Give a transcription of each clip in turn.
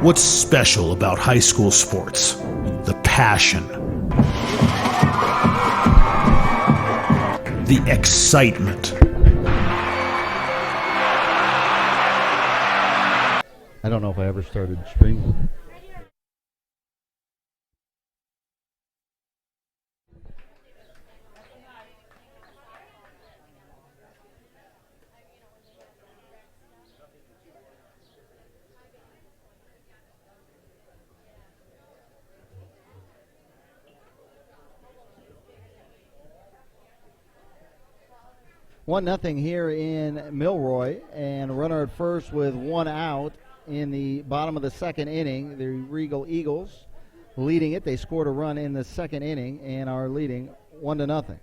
What's special about high school sports? The passion, the excitement. I don't know if I ever started streaming. One nothing here in Milroy, and a runner at first with one out in the bottom of the second inning. The Regal Eagles leading it. They scored a run in the second inning and are leading 1-0.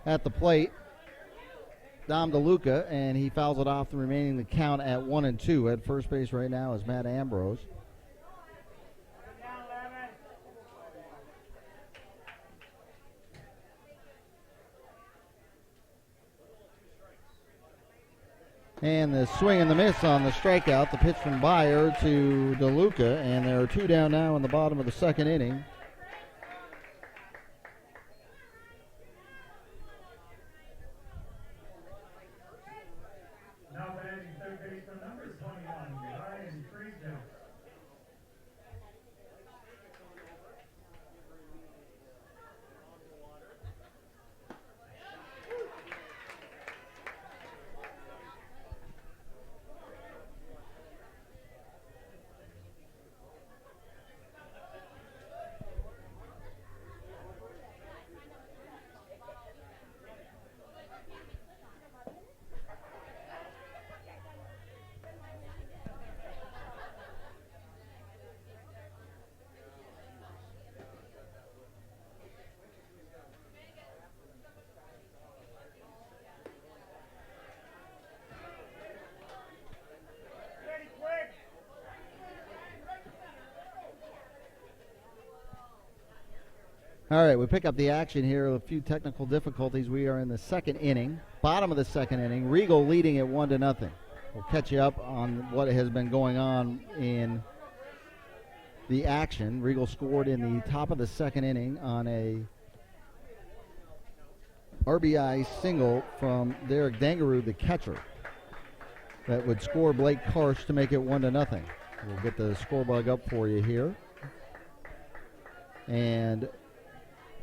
At the plate, Dom DeLuca, and he fouls it off, the remaining the count at 1-2. At first base right now is Matt Ambrose. And the swing and the miss on the strikeout, the pitch from Byer to DeLuca, and there are two down now in the bottom of the second inning. Now batting third baseman number 21, Ryan Friedel. All right, we pick up the action here. A few technical difficulties. We are in the second inning, bottom of the second inning. Regal leading at 1-0. We'll catch you up on what has been going on in the action. Regal scored in the top of the second inning on a RBI single from Derek Dangaroo, the catcher, that would score Blake Karsh to make it 1-0. We'll get the score bug up for you here. And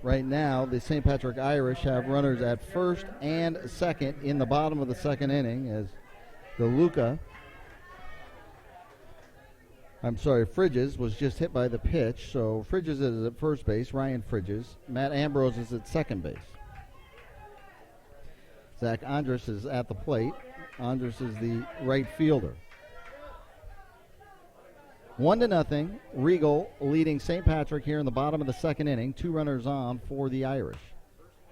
right now, the St. Patrick Irish have runners at first and second in the bottom of the second inning as Fridges was just hit by the pitch. So Fridges is at first base, Ryan Fridges. Matt Ambrose is at second base. Zach Andrus is at the plate. Andrus is the right fielder. 1-0, Regal leading St. Patrick here in the bottom of the second inning. Two runners on for the Irish.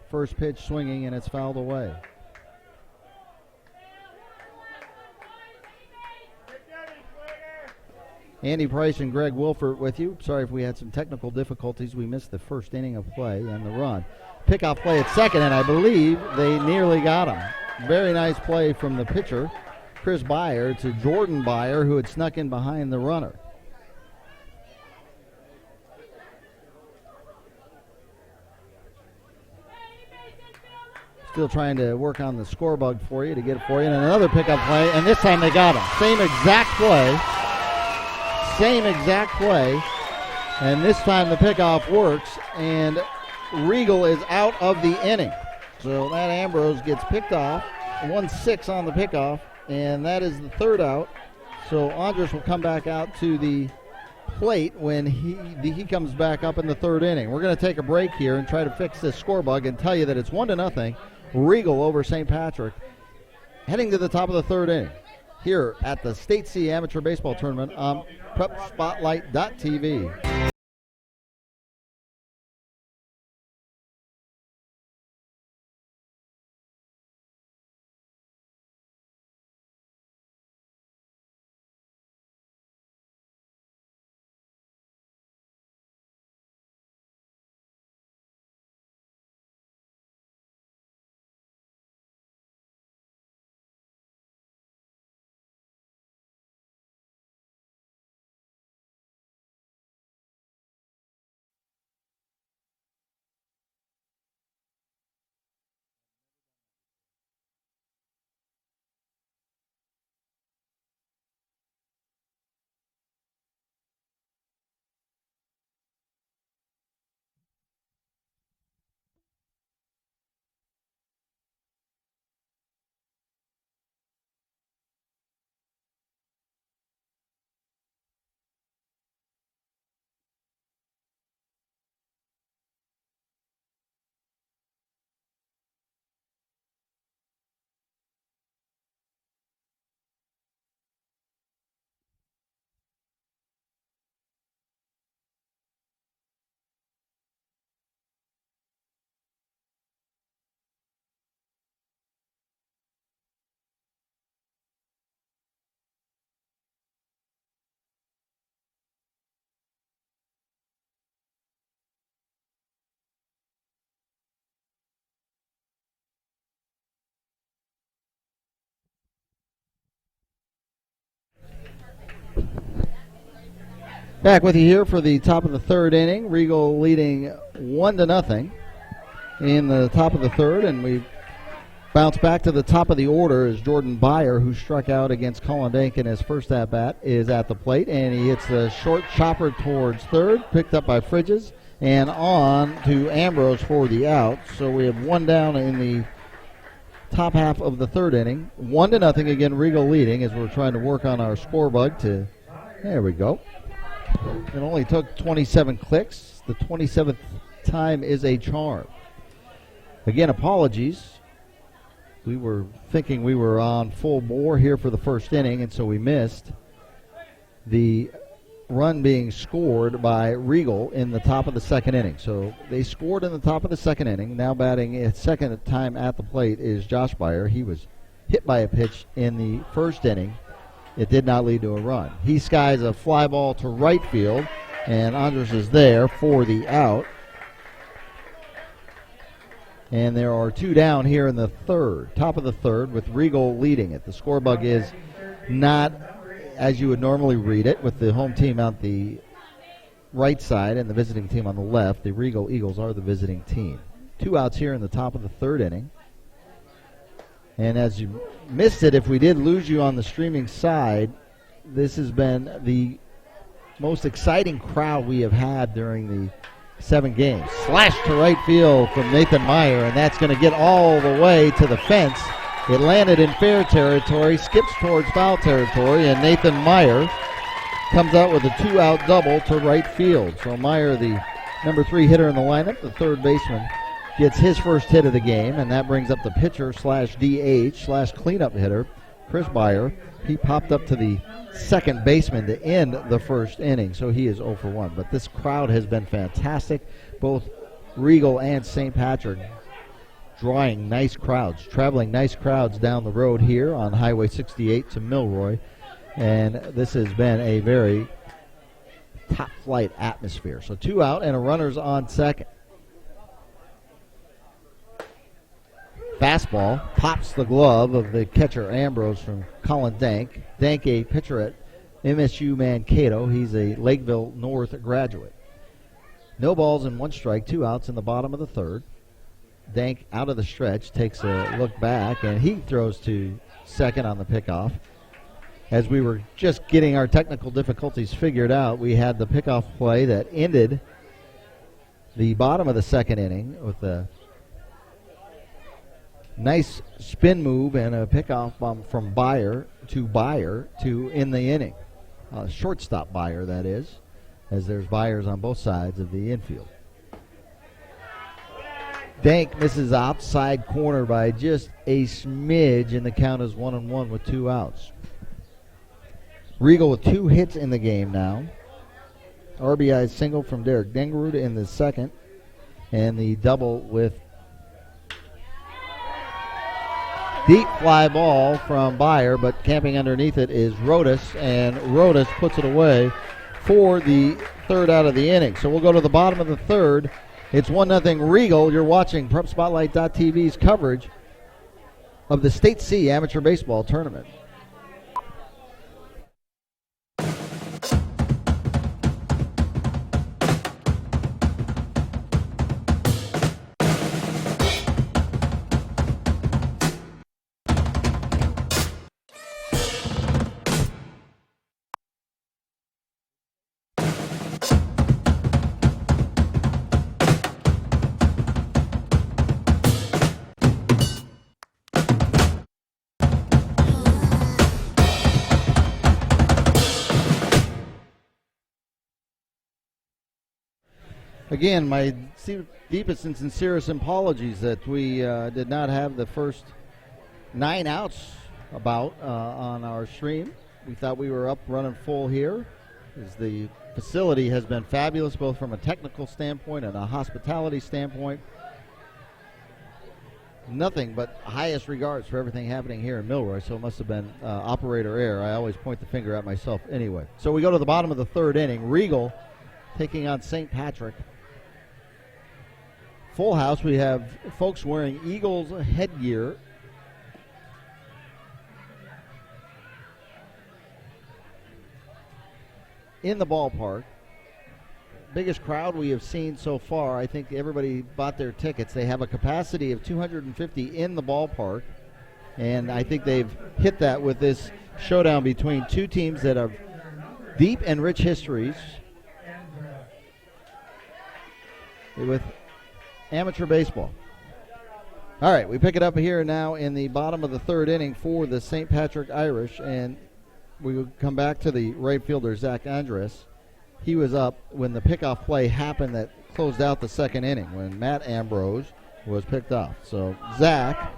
First pitch swinging, and it's fouled away. Andy Price and Greg Wilford with you. Sorry if we had some technical difficulties. We missed the first inning of play and the run. Pickoff play at second, and I believe they nearly got him. Very nice play from the pitcher, Chris Byer, to Jordan Byer, who had snuck in behind the runner. Still trying to work on the score bug for you to get it for you. And another pickup play, and this time they got him. Same exact play. And this time the pickoff works, and Regal is out of the inning. So Matt Ambrose gets picked off. 1-6 on the pickoff, and that is the third out. So Andrus will come back out to the plate when he comes back up in the third inning. We're going to take a break here and try to fix this score bug and tell you that it's 1-0. Regal over St. Patrick, heading to the top of the third inning here at the State C Amateur Baseball Tournament on PrepSpotlight.tv. Back with you here for the top of the third inning. Regal leading 1-0 in the top of the third, and we bounce back to the top of the order as Jordan Byer, who struck out against Colin Dank in his first at-bat, is at the plate, and he hits the short chopper towards third, picked up by Fridges, and on to Ambrose for the out. So we have one down in the top half of the third inning. 1-0 again, Regal leading as we're trying to work on our score bug to, there we go. It only took 27 clicks. The 27th time is a charm. Again, apologies. We were thinking we were on full bore here for the first inning, and so we missed the run being scored by Regal in the top of the second inning. So they scored in the top of the second inning. Now batting a second time at the plate is Josh Byer. He was hit by a pitch in the first inning. It did not lead to a run. He skies a fly ball to right field, and Andres is there for the out. And there are two down here in the third, top of the third, with Regal leading it. The score bug is not as you would normally read it, with the home team on the right side and the visiting team on the left. The Regal Eagles are the visiting team. Two outs here in the top of the third inning. And as you missed it, if we did lose you on the streaming side, this has been the most exciting crowd we have had during the 7 games. Slash to right field from Nathan Meyer, and that's going to get all the way to the fence. It landed in fair territory, skips towards foul territory, and Nathan Meyer comes out with a 2-out double to right field. So Meyer, the number 3 hitter in the lineup, the third baseman, gets his first hit of the game, and that brings up the pitcher slash DH slash cleanup hitter, Chris Byer. He popped up to the second baseman to end the first inning, so he is 0 for 1. But this crowd has been fantastic. Both Regal and St. Patrick drawing nice crowds, traveling nice crowds down the road here on Highway 68 to Milroy. And this has been a very top-flight atmosphere. So 2 out and a runner's on second. Fastball pops the glove of the catcher Ambrose from Colin Dank. Dank, a pitcher at MSU Mankato. He's a Lakeville North graduate. No balls and 1 strike, 2 outs in the bottom of the third. Dank out of the stretch, takes a look back, and he throws to second on the pickoff. As we were just getting our technical difficulties figured out, we had the pickoff play that ended the bottom of the second inning with a nice spin move and a pickoff from Byer to in the inning. Shortstop Byer, that is, as there's Byers on both sides of the infield. Dank misses outside corner by just a smidge, and the count is 1-1 with 2 outs. Regal with 2 hits in the game now. RBI single from Derek Dengerud in the second, and the double with deep fly ball from Byer, but camping underneath it is Rodas, and Rodas puts it away for the third out of the inning. So we'll go to the bottom of the third. It's 1-0 Regal. You're watching PrepSpotlight.tv's coverage of the State C Amateur Baseball Tournament. Again, my deepest and sincerest apologies that we did not have the first 9 outs on our stream. We thought we were up running full here, as the facility has been fabulous, both from a technical standpoint and a hospitality standpoint. Nothing but highest regards for everything happening here in Milroy, so it must have been operator error. I always point the finger at myself anyway. So we go to the bottom of the third inning. Regal taking on St. Patrick. Full house. We have folks wearing Eagles headgear. in the ballpark. Biggest crowd we have seen so far. I think everybody bought their tickets. They have a capacity of 250 in the ballpark, and I think they've hit that with this showdown between two teams that have deep and rich histories with amateur baseball. All right, we pick it up here now in the bottom of the third inning for the St. Patrick Irish, and we will come back to the right fielder, Zach Andres. He was up when the pickoff play happened that closed out the second inning when Matt Ambrose was picked off. So Zach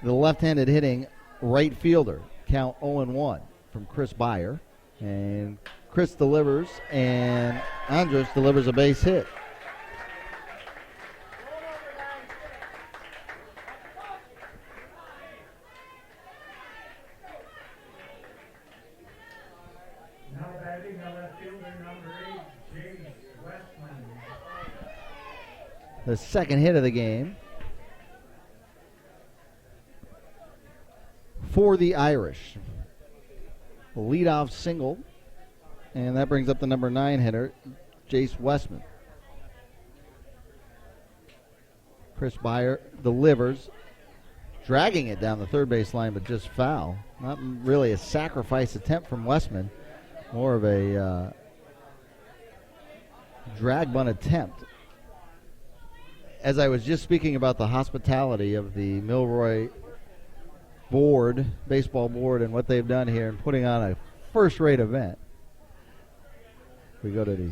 the left-handed hitting right fielder, count 0-1 from Chris Beyer. And Chris delivers, and Andres delivers a base hit. Now batting the left fielder, number 8, James Westman. The second hit of the game for the Irish. A leadoff single, and that brings up the number 9 hitter, Jace Westman. Chris Beyer delivers, dragging it down the third base line, but just foul. Not really a sacrifice attempt from Westman, more of a drag bunt attempt. As I was just speaking about the hospitality of the Milroy board, baseball board, and what they've done here in putting on a first-rate event. We go to the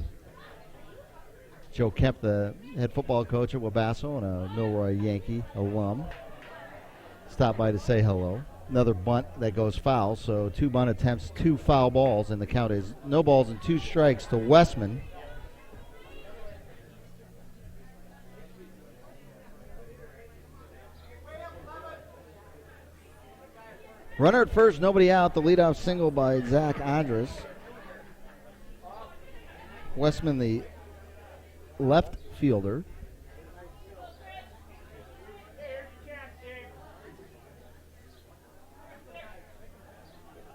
Joe Kemp, the head football coach at Wabasso and a Milroy Yankee alum. Stop by to say hello. Another bunt that goes foul, so 2 bunt attempts, 2 foul balls, and the count is no balls and 2 strikes to Westman. Runner at first, nobody out. The leadoff single by Zach Andres. Westman, the left fielder.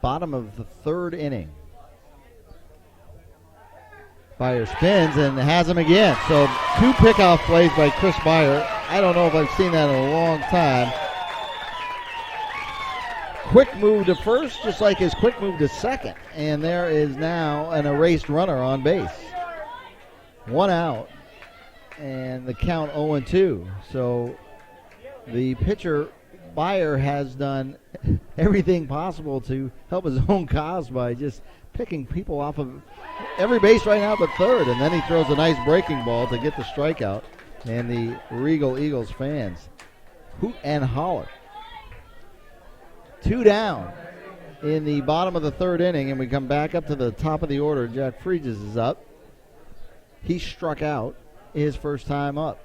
Bottom of the third inning. Beyer spins and has him again. So 2 pickoff plays by Chris Beyer. I don't know if I've seen that in a long time. Quick move to first, just like his quick move to second. And there is now an erased runner on base. 1 out, and the count 0-2. So the pitcher, Beyer, has done everything possible to help his own cause by just picking people off of every base right now but third. And then he throws a nice breaking ball to get the strikeout. And the Regal Eagles fans hoot and holler. 2 down in the bottom of the third inning, and we come back up to the top of the order. Jack Freeges is up. He struck out his first time up.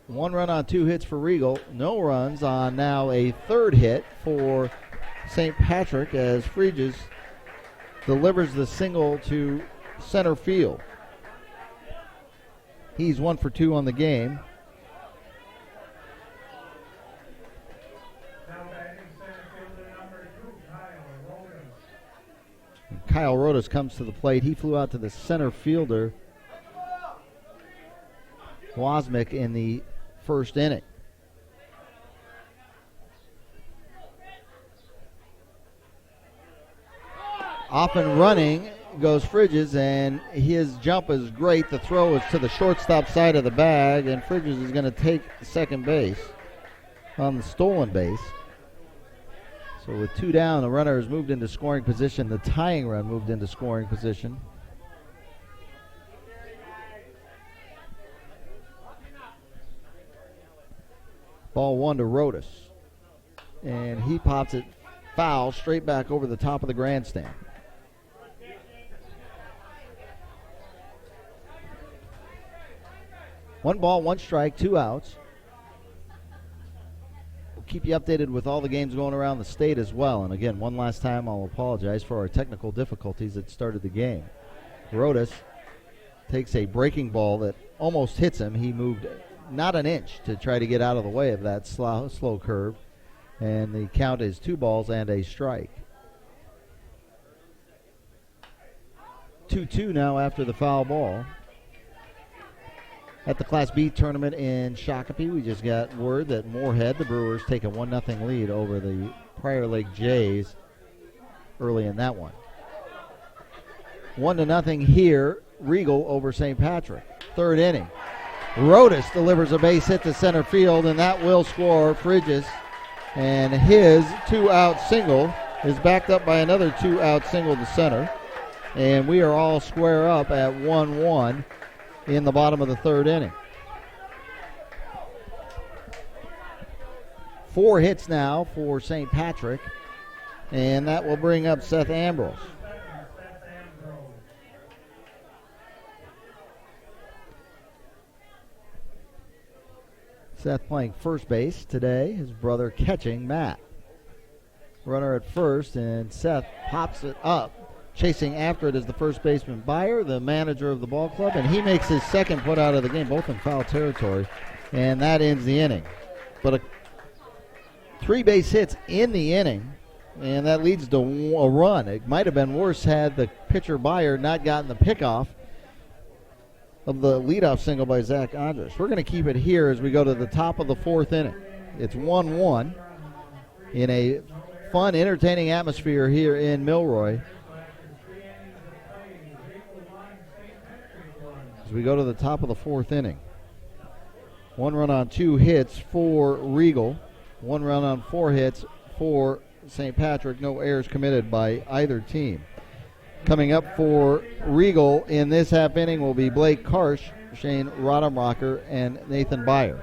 1 run on 2 hits for Regal. No runs on now a third hit for St. Patrick as Freeges delivers the single to center field. He's 1 for 2 on the game. Kyle Rodas comes to the plate. He flew out to the center fielder, Wozniak, in the first inning. Off and running goes Freeges, and his jump is great. The throw is to the shortstop side of the bag, and Freeges is going to take second base on the stolen base. So with 2 down, the runner has moved into scoring position. The tying run moved into scoring position. Ball 1 to Rodas. And he pops it foul straight back over the top of the grandstand. One ball, 1 strike, 2 outs. Keep you updated with all the games going around the state as well. And again, one last time, I'll apologize for our technical difficulties that started the game. Rodas takes a breaking ball that almost hits him. He moved not an inch to try to get out of the way of that slow curve. And the count is 2 balls and a strike. 2-2 now after the foul ball. At the Class B tournament in Shakopee, we just got word that Moorhead, the Brewers, take a 1-0 lead over the Prior Lake Jays early in that one. 1-0 here, Regal over St. Patrick. Third inning. Rodas delivers a base hit to center field, and that will score Fridges. And his 2-out single is backed up by another 2-out single to center. And we are all square up at 1-1 in the bottom of the third inning. 4 hits now for St. Patrick, and that will bring up Seth Ambrose. Seth playing first base today, his brother catching Matt. Runner at first, and Seth pops it up. Chasing after it is the first baseman Byer, the manager of the ball club, and he makes his second put out of the game, both in foul territory, and that ends the inning. But 3 base hits in the inning, and that leads to a run. It might have been worse had the pitcher Byer not gotten the pickoff of the leadoff single by Zach Andres. We're going to keep it here as we go to the top of the 4th inning. It's 1-1 in a fun, entertaining atmosphere here in Milroy. As we go to the top of the 4th inning. 1 run on 2 hits for Regal. 1 run on 4 hits for St. Patrick. No errors committed by either team. Coming up for Regal in this half inning will be Blake Karsh, Shane Rodemacher, and Nathan Byer.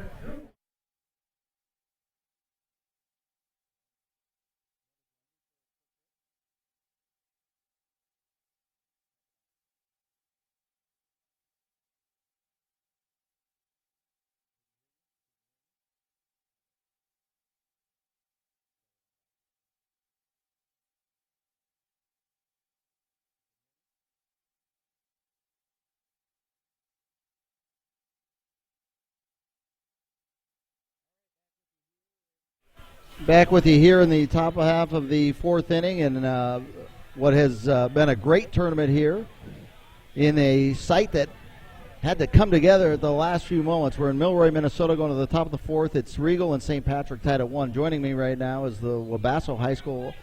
Back with you here in the top half of the 4th inning, and what has been a great tournament here in a site that had to come together at the last few moments. We're in Milroy, Minnesota, going to the top of the 4th. It's Regal and St. Patrick tied at 1. Joining me right now is the Wabasso High School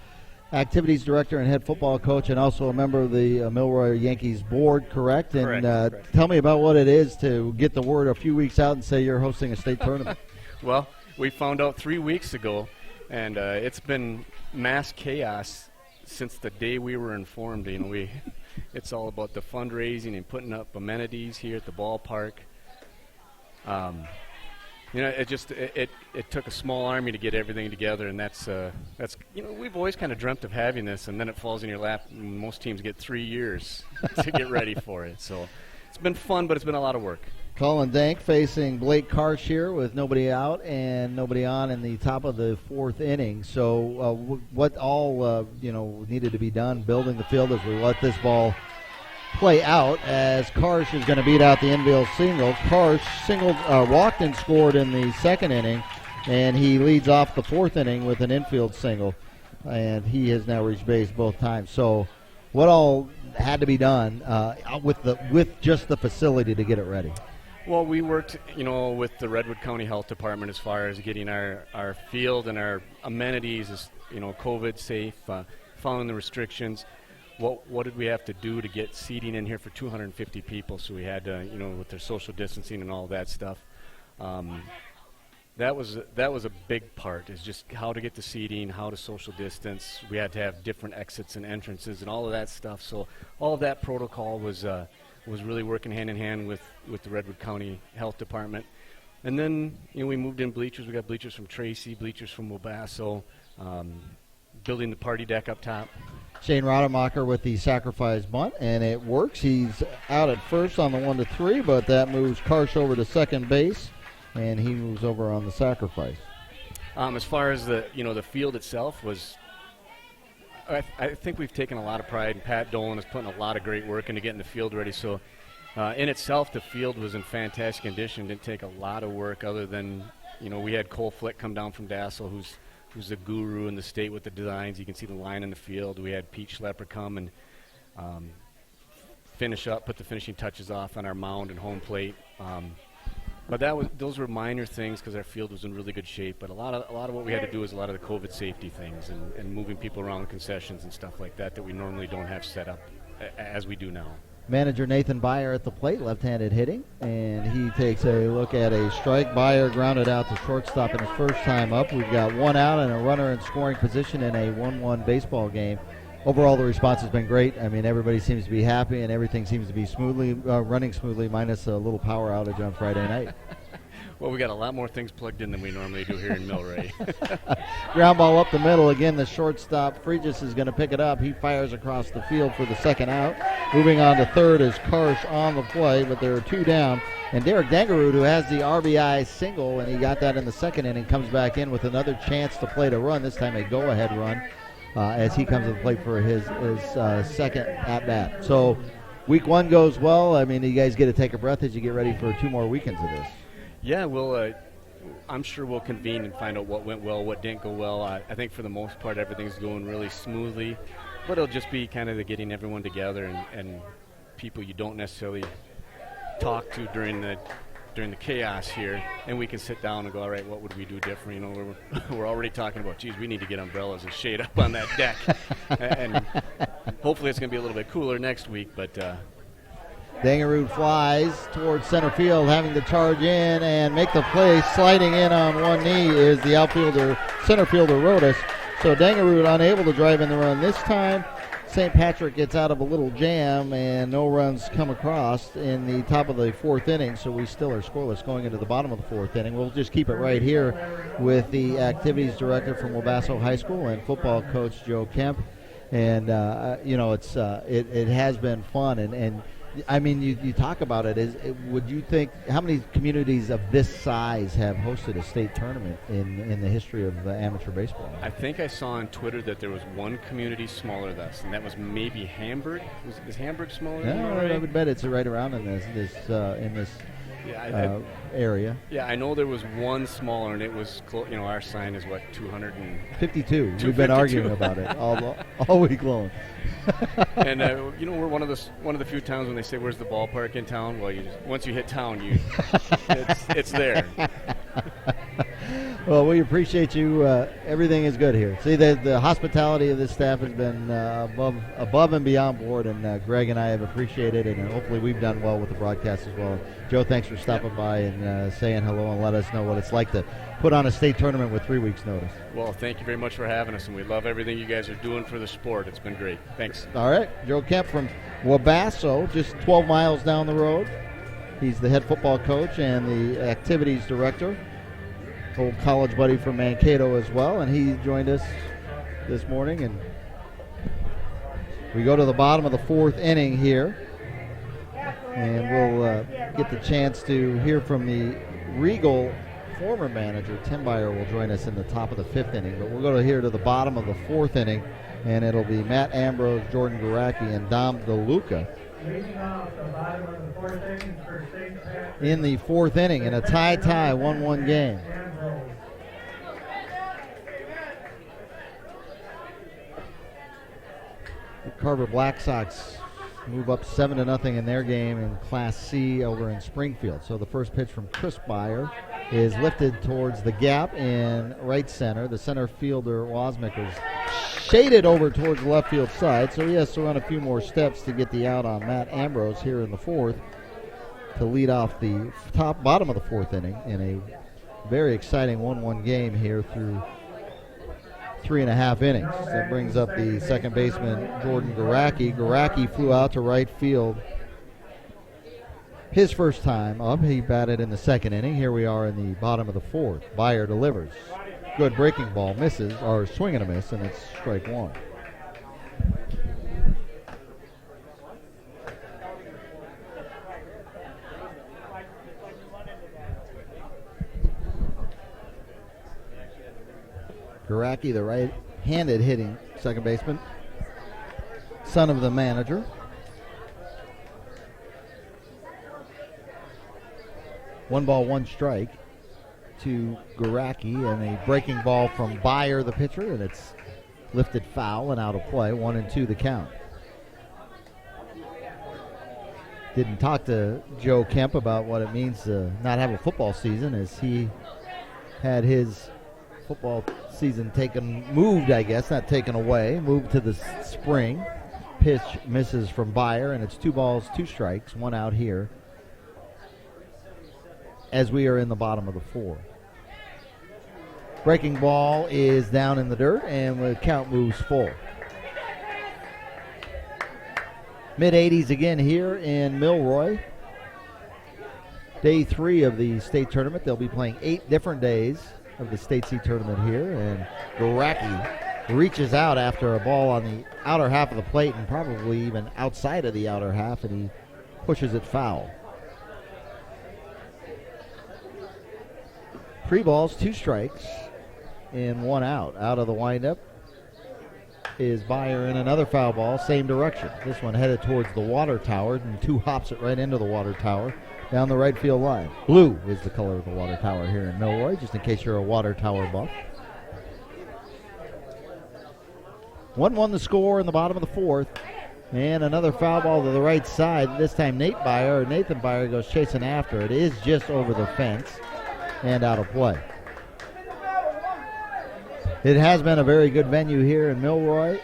Activities Director and Head Football Coach, and also a member of the Milroy Yankees board, correct? And Correct. Tell me about what it is to get the word a few weeks out and say you're hosting a state tournament. Well, we found out 3 weeks ago, and it's been mass chaos since the day we were informed. You know, it's all about the fundraising and putting up amenities here at the ballpark. You know, it took a small army to get everything together, and that's you know, we've always kind of dreamt of having this, and then it falls in your lap. And most teams get 3 years to get ready for it. So it's been fun, but it's been a lot of work. Colin Dank facing Blake Karsh here with nobody out and nobody on in the top of the 4th inning. So what all needed to be done building the field as we let this ball play out, as Karsh is going to beat out the infield single. Karsh walked and scored in the 2nd inning, and he leads off the 4th inning with an infield single, and he has now reached base both times. So what all had to be done with just the facility to get it ready? Well, we worked, with the Redwood County Health Department as far as getting our field and our amenities, as, COVID safe, following the restrictions. What did we have to do to get seating in here for 250 people? So we had to, with their social distancing and all that stuff. That was a big part, is just how to get the seating, how to social distance. We had to have different exits and entrances and all of that stuff. So all of that protocol was really working hand in hand with the Redwood County Health Department. And then, we moved in bleachers. We got bleachers from Tracy, bleachers from Wabasso, building the party deck up top. Shane Rodemacher with the sacrifice bunt, and it works. He's out at first on the 1-3, but that moves Karsh over to second base, and he moves over on the sacrifice. As far as the field itself was, I think we've taken a lot of pride, and Pat Dolan is putting a lot of great work into getting the field ready. So In itself, the field was in fantastic condition. Didn't take a lot of work other than, we had Cole Flick come down from Dassel, who's the guru in the state with the designs. You can see the line in the field. We had Pete Schlepper come and put the finishing touches off on our mound and home plate. But those were minor things because our field was in really good shape. But a lot of what we had to do was a lot of the COVID safety things and moving people around the concessions and stuff like that we normally don't have set up as we do now. Manager Nathan Byer at the plate, left-handed hitting, and he takes a look at a strike. Byer grounded out to shortstop in his first time up. We've got one out and a runner in scoring position in a 1-1 baseball game. Overall, the response has been great. I mean, everybody seems to be happy, and everything seems to be running smoothly, minus a little power outage on Friday night. Well, we got a lot more things plugged in than we normally do here in Millray. Ground ball up the middle. Again, the shortstop, Fregis, is going to pick it up. He fires across the field for the second out. Moving on to third is Karsh on the play, but there are two down. And Derek Dangerud, who has the RBI single, and he got that in the second inning, comes back in with another chance to plate a run, this time a go-ahead run, as he comes to the plate for his second at-bat. So week one goes well. I mean, you guys get to take a breath as you get ready for 2 more weekends of this. Yeah, I'm sure we'll convene and find out what went well, what didn't go well. I think for the most part everything's going really smoothly, but it'll just be kind of the getting everyone together and people you don't necessarily talk to during the chaos here, and we can sit down and go, all right, what would we do different? We're already talking about, geez, we need to get umbrellas and shade up on that deck, and hopefully it's going to be a little bit cooler next week, but. Dangerud flies towards center field, having to charge in and make the play. Sliding in on one knee is the center fielder Rodas. So Dangerud unable to drive in the run this time. St. Patrick gets out of a little jam, and no runs come across in the top of the fourth inning, so we still are scoreless going into the bottom of the fourth inning. We'll just keep it right here with the activities director from Wabasso High School and football coach Joe Kemp. And, it has been fun, and I mean, you talk about it. Would you think, how many communities of this size have hosted a state tournament in the history of amateur baseball? I think I saw on Twitter that there was one community smaller than us, and that was maybe Hamburg. Is Hamburg smaller? Yeah, I would bet it's right around in this area. Yeah, I know there was one smaller, and it was our sign is what, 252. We've been arguing about it all week long. And we're one of the few towns when they say, "Where's the ballpark in town?" Well, once you hit town, it's there. Well, we appreciate you. Everything is good here. See, the hospitality of this staff has been above and beyond board, and Greg and I have appreciated it, and hopefully we've done well with the broadcast as well. Joe, thanks for stopping by and saying hello and let us know what it's like to put on a state tournament with 3 weeks' notice. Well, thank you very much for having us, and we love everything you guys are doing for the sport. It's been great. Thanks. All right. Joe Kemp from Wabasso, just 12 miles down the road. He's the head football coach and the activities director. Old college buddy from Mankato as well, and he joined us this morning. And we go to the bottom of the fourth inning here, and we'll get the chance to hear from the Regal former manager. Tim Byer will join us in the top of the fifth inning, but we'll go to the bottom of the fourth inning, and it'll be Matt Ambrose, Jordan Garacki, and Dom DeLuca in the fourth inning in a tie 1-1 game. The Carver Black Sox move up 7-0 in their game in Class C over in Springfield. So the first pitch from Chris Byer is lifted towards the gap in right center. The center fielder, Wozniak, is shaded over towards the left field side, so he has to run a few more steps to get the out on Matt Ambrose here in the fourth to lead off the bottom of the fourth inning in a very exciting 1-1 game here through 3.5 innings. That brings up the second baseman, Jordan Garacki. Garacki flew out to right field his first time up. He batted in the second inning. Here we are in the bottom of the fourth. Byer delivers. Good breaking ball, misses, or swing and a miss, and it's strike one. Garacki, the right-handed hitting second baseman, son of the manager. 1 ball, 1 strike to Garacki, and a breaking ball from Byer, the pitcher, and it's lifted foul and out of play. 1-2 the count. Didn't talk to Joe Kemp about what it means to not have a football season, as he had his football season moved to the spring. Pitch misses from Byer, and it's 2 balls, 2 strikes, 1 out here, as we are in the bottom of the 4th. Breaking ball is down in the dirt, and the count moves full. Mid-80s again here in Milroy. Day 3 of the state tournament. They'll be playing 8 different days of the State C tournament here, and Garacki reaches out after a ball on the outer half of the plate and probably even outside of the outer half, and he pushes it foul. 3 balls, 2 strikes, and 1 out. Out of the windup is Byer in another foul ball, same direction. This one headed towards the water tower, and 2 hops it right into the water tower down the right field line. Blue is the color of the water tower here in Milroy, just in case you're a water tower buff. 1-1 the score in the bottom of the 4th. And another foul ball to the right side. This time Nathan Byer goes chasing after. It is just over the fence and out of play. It has been a very good venue here in Milroy.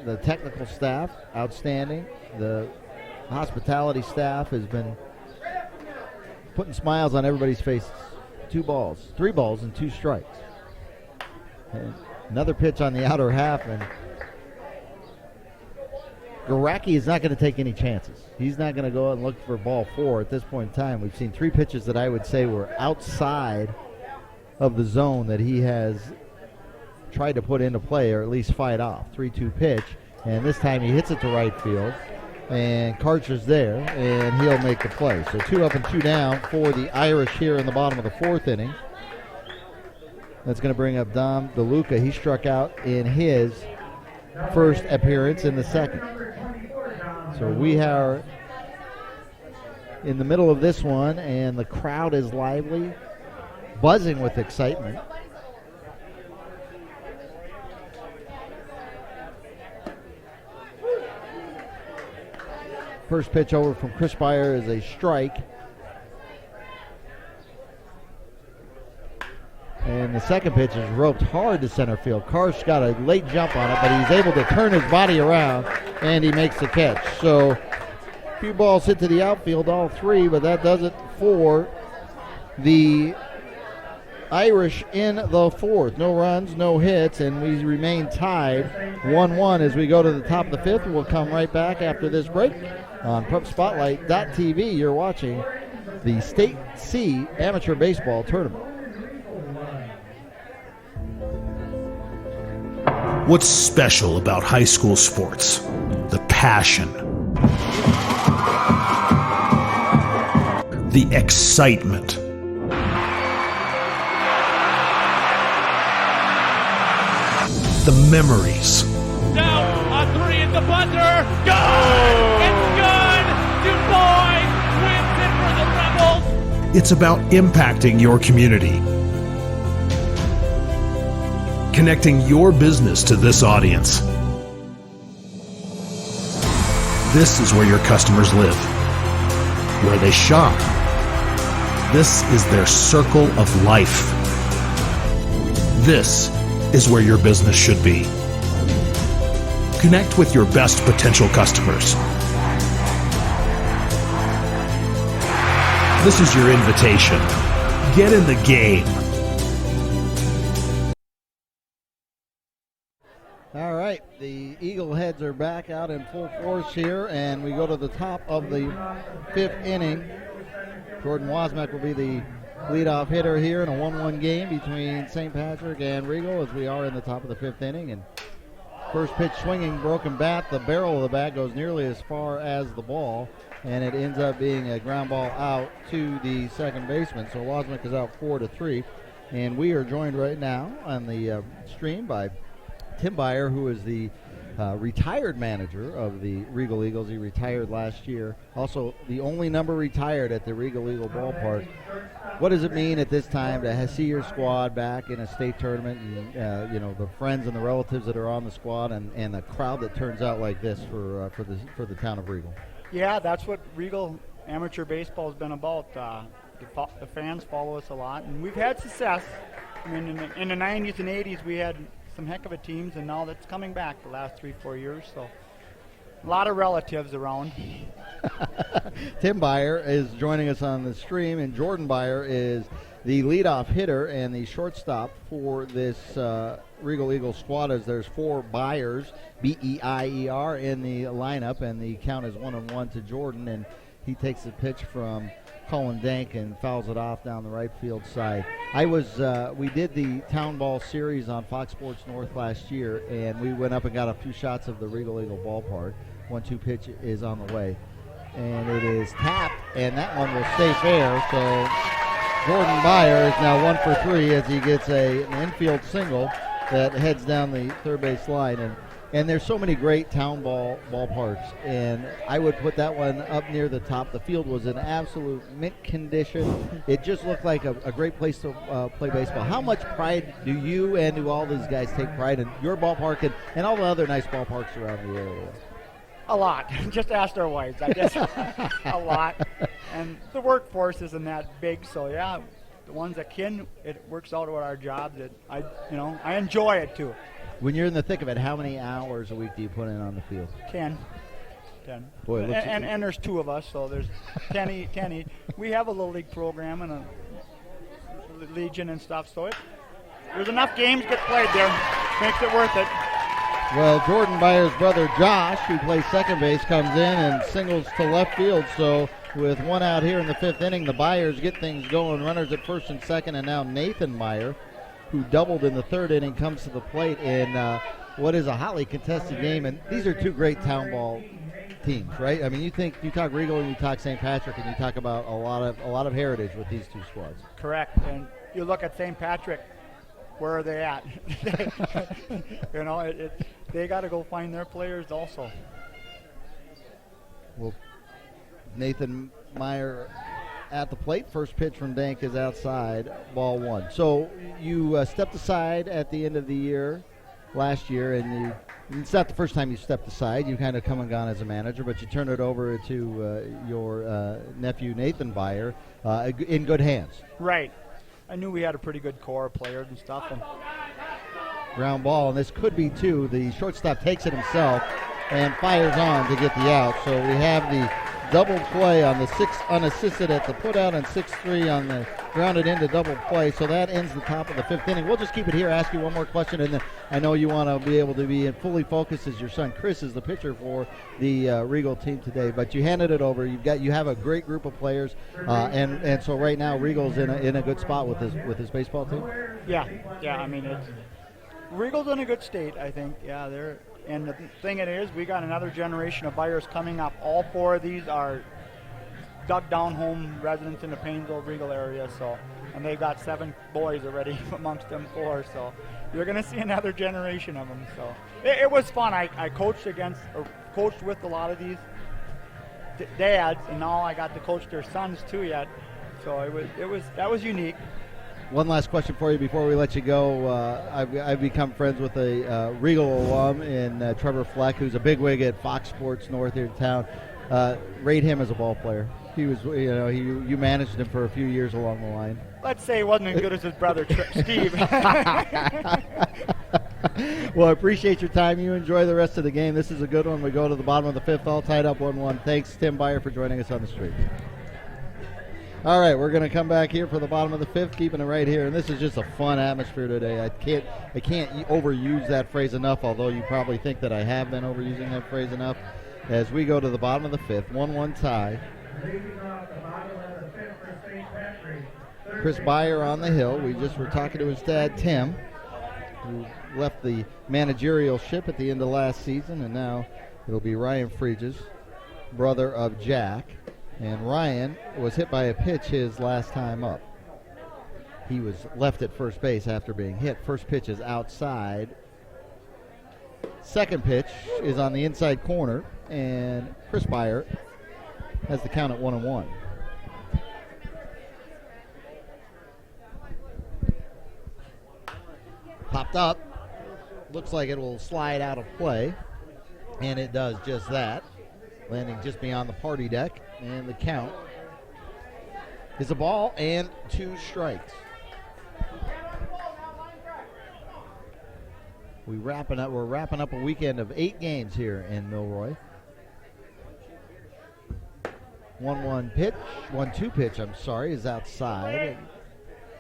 The technical staff, outstanding. The hospitality staff has been putting smiles on everybody's faces. 3 balls, and 2 strikes. And another pitch on the outer half, and Garacki is not going to take any chances. He's not going to go out and look for ball 4 at this point in time. We've seen 3 pitches that I would say were outside of the zone that he has tried to put into play, or at least fight off. 3-2 pitch, and this time he hits it to right field, and Karcher's there, and he'll make the play. So 2 up and 2 down for the Irish here in the bottom of the 4th inning. That's going to bring up Dom DeLuca. He struck out in his first appearance in the 2nd. So we are in the middle of this one, and the crowd is lively, buzzing with excitement. First pitch over from Chris Byer is a strike. And the second pitch is roped hard to center field. Karsh got a late jump on it, but he's able to turn his body around, and he makes the catch. So a few balls hit to the outfield, all 3, but that does it for the Irish in the 4th. No runs, no hits, and we remain tied 1-1 as we go to the top of the 5th. We'll come right back after this break on PrepSpotlight.tv. You're watching the State C Amateur Baseball Tournament. What's special about high school sports? The passion, the excitement, the memories. Down on 3 at the buzzer. Good! It's good! Du Bois wins it for the Rebels. It's about impacting your community, connecting your business to this audience. This is where your customers live, where they shop. This is their circle of life. This is where your business should be. Connect with your best potential customers. This is your invitation. Get in the game. All right, the Eagle heads are back out in full force here, and we go to the top of the 5th inning. Jordan Wozniak will be the leadoff hitter here in a 1-1 game between St. Patrick and Regal, as we are in the top of the 5th inning. And first pitch swinging, broken bat. The barrel of the bat goes nearly as far as the ball, and it ends up being a ground ball out to the second baseman. So Wozniak is out 4-3, and we are joined right now on the stream by Tim Byer, who is the retired manager of the Regal Eagles. He retired last year. Also, the only number retired at the Regal Eagle ballpark. What does it mean at this time to see your squad back in a state tournament, and the friends and the relatives that are on the squad, and the crowd that turns out like this for the town of Regal? Yeah, that's what Regal amateur baseball has been about. The fans follow us a lot, and we've had success. I mean, in the 90s and 80s, we had some heck of a teams, and now that's coming back the last 3-4 years. So a lot of relatives around. Tim Byer is joining us on the stream, and Jordan Byer is the leadoff hitter and the shortstop for this Regal Eagles squad, as there's 4 Byers, B-E-I-E-R, in the lineup, and the count is 1-1 to Jordan, and he takes the pitch from Colin Dank and fouls it off down the right field side. We did the Town Ball series on Fox Sports North last year, and we went up and got a few shots of the Regal Eagle ballpark. 1-2 pitch is on the way, and it is tapped, and that one will stay fair. So Jordan Byer is now 1 for 3 as he gets an infield single that heads down the third base line. And there's so many great town ballparks, and I would put that one up near the top. The field was in absolute mint condition. It just looked like a great place to play baseball. How much pride do you and do all these guys take pride in your ballpark and all the other nice ballparks around the area? A lot. Just ask our wives, I guess. A lot. And the workforce isn't that big, so yeah, the ones that can, it works out with our jobs. I enjoy it too. When you're in the thick of it, how many hours a week do you put in on the field? 10. Boy, and there's 2 of us, so there's 10. We have a little league program and a legion and stuff, so there's enough games get played there. Makes it worth it. Well, Jordan Byer's brother Josh, who plays second base, comes in and singles to left field. So with 1 out here in the 5th inning, the Byers get things going. Runners at first and second, and now Nathan Byer, who doubled in the 3rd inning, comes to the plate in what is a hotly contested game. And these are 2 great town ball teams, right? I mean, you talk Regal and you talk St. Patrick, and you talk about a lot of heritage with these 2 squads. Correct. And you look at St. Patrick, where are they at? They got to go find their players also. Well, Nathan Byer at the plate. First pitch from Dank is outside, ball 1. So you stepped aside at the end of the year last year, and it's not the first time you stepped aside. You kind of come and gone as a manager, but you turned it over to your nephew Nathan Byer in good hands. Right. I knew we had a pretty good core of players and stuff. And ground ball, and this could be 2. The shortstop takes it himself and fires on to get the out. So we have the double play on the 6 unassisted at the putout and 6-3 on the grounded into double play. So that ends the top of the 5th inning. We'll just keep it here, ask you one more question, and then I know you want to be able to be fully focused as your son Chris is the pitcher for the Regal team today. But you handed it over. You have a great group of players, and so right now Regal's in a good spot with his baseball team. Yeah. I mean, Regal's in a good state, I think. Yeah, they're. And the thing it is, we got another generation of Byers coming up. All 4 of these are dug down home residents in the Painesville Regal area, and they got 7 boys already amongst them 4. So you're going to see another generation of them. So it was fun. I coached with a lot of these dads, and now I got to coach their sons too yet. So that was unique. One last question for you before we let you go. I've become friends with a Regal alum in Trevor Fleck, who's a bigwig at Fox Sports North here in town. Rate him as a ball player. He was, you managed him for a few years along the line. Let's say he wasn't as good as his brother Steve. Well, I appreciate your time. You enjoy the rest of the game. This is a good one. We go to the bottom of the 5th, all tied up 1-1. Thanks, Tim Byer, for joining us on the street. All right, we're going to come back here for the bottom of the 5th, keeping it right here. And this is just a fun atmosphere today. I can't overuse that phrase enough, although you probably think that I have been overusing that phrase enough. As we go to the bottom of the 5th, 1-1 tie. Chris Byer on the hill. We just were talking to his dad, Tim, who left the managerial ship at the end of last season, and now it'll be Ryan Freeges, brother of Jack. And Ryan was hit by a pitch his last time up. He was left at first base after being hit. First pitch is outside. Second pitch is on the inside corner, and Chris Byer has the count at 1-1. Popped up. Looks like it will slide out of play, and it does just that, landing just beyond the party deck, and the count is a ball and 2 strikes. We're wrapping up a weekend of 8 games here in Milroy. 1-2 pitch, is outside.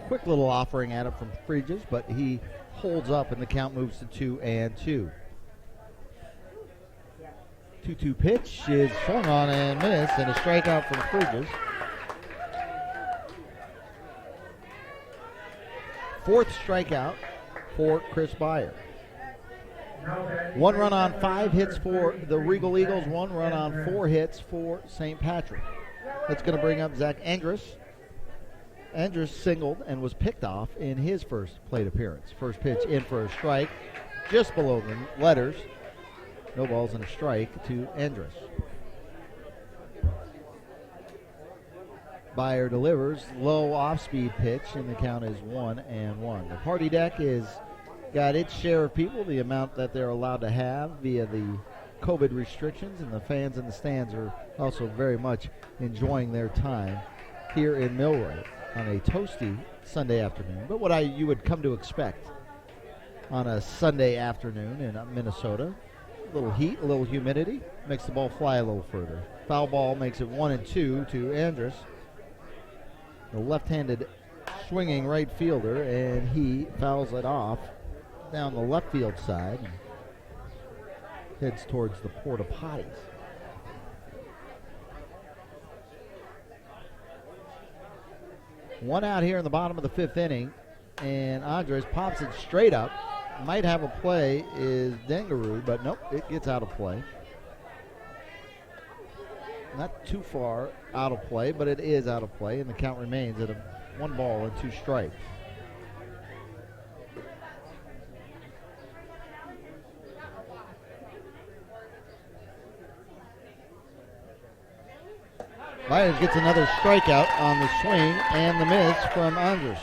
Quick little offering at it from Fridges, but he holds up and the count moves to 2-2. 2-2 pitch is swung on and missed, and a strikeout from Fridges. 4th strikeout for Chris Byer. 1 run on 5 hits for the Regal Eagles, 1 run on 4 hits for St. Patrick. That's going to bring up Zach Andrus. Andrus singled and was picked off in his first plate appearance. First pitch in for a strike, just below the letters. No balls and a strike to Andrus. Byer delivers, low off-speed pitch, and the count is 1-1. The party deck is got its share of people, the amount that they're allowed to have via the COVID restrictions, and the fans in the stands are also very much enjoying their time here in Milroy on a toasty Sunday afternoon. But what you would come to expect on a Sunday afternoon in Minnesota. A little heat, a little humidity, makes the ball fly a little further. Foul ball makes it 1-2 to Andrus, the left-handed swinging right fielder, and he fouls it off down the left field side and heads towards the porta potties. One out here in the bottom of the 5th inning, and Andres pops it straight up. Might have a play is Dengaroo, but nope, it gets out of play. Not too far out of play, but it is out of play, and the count remains at 1 ball and 2 strikes. Myers gets another strikeout on the swing and the miss from Andrus.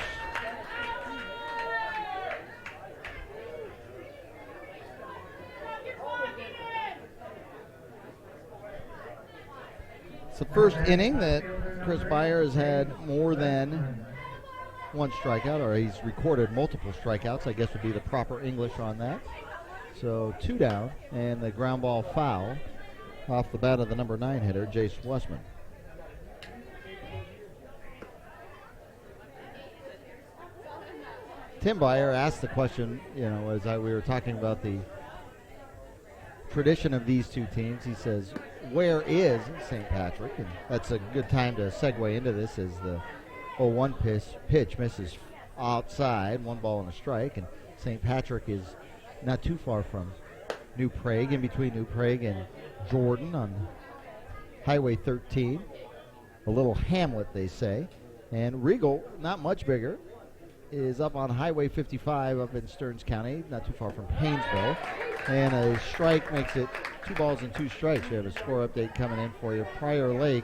It's the first inning that Chris Byer has had more than 1 strikeout, or he's recorded multiple strikeouts, I guess would be the proper English on that. So 2 down, and the ground ball foul off the bat of the number 9 hitter, Jace Westman. Tim Byer asked the question, as we were talking about the tradition of these two teams. He says, where is St. Patrick? And that's a good time to segue into this as the 0-1 pitch misses outside, 1 ball and a strike. And St. Patrick is not too far from New Prague, in between New Prague and Jordan on Highway 13. A little hamlet, they say. And Regal, not much bigger, is up on Highway 55 up in Stearns County, not too far from Paynesville. And a strike makes it 2 balls and 2 strikes. We have a score update coming in for you. Prior Lake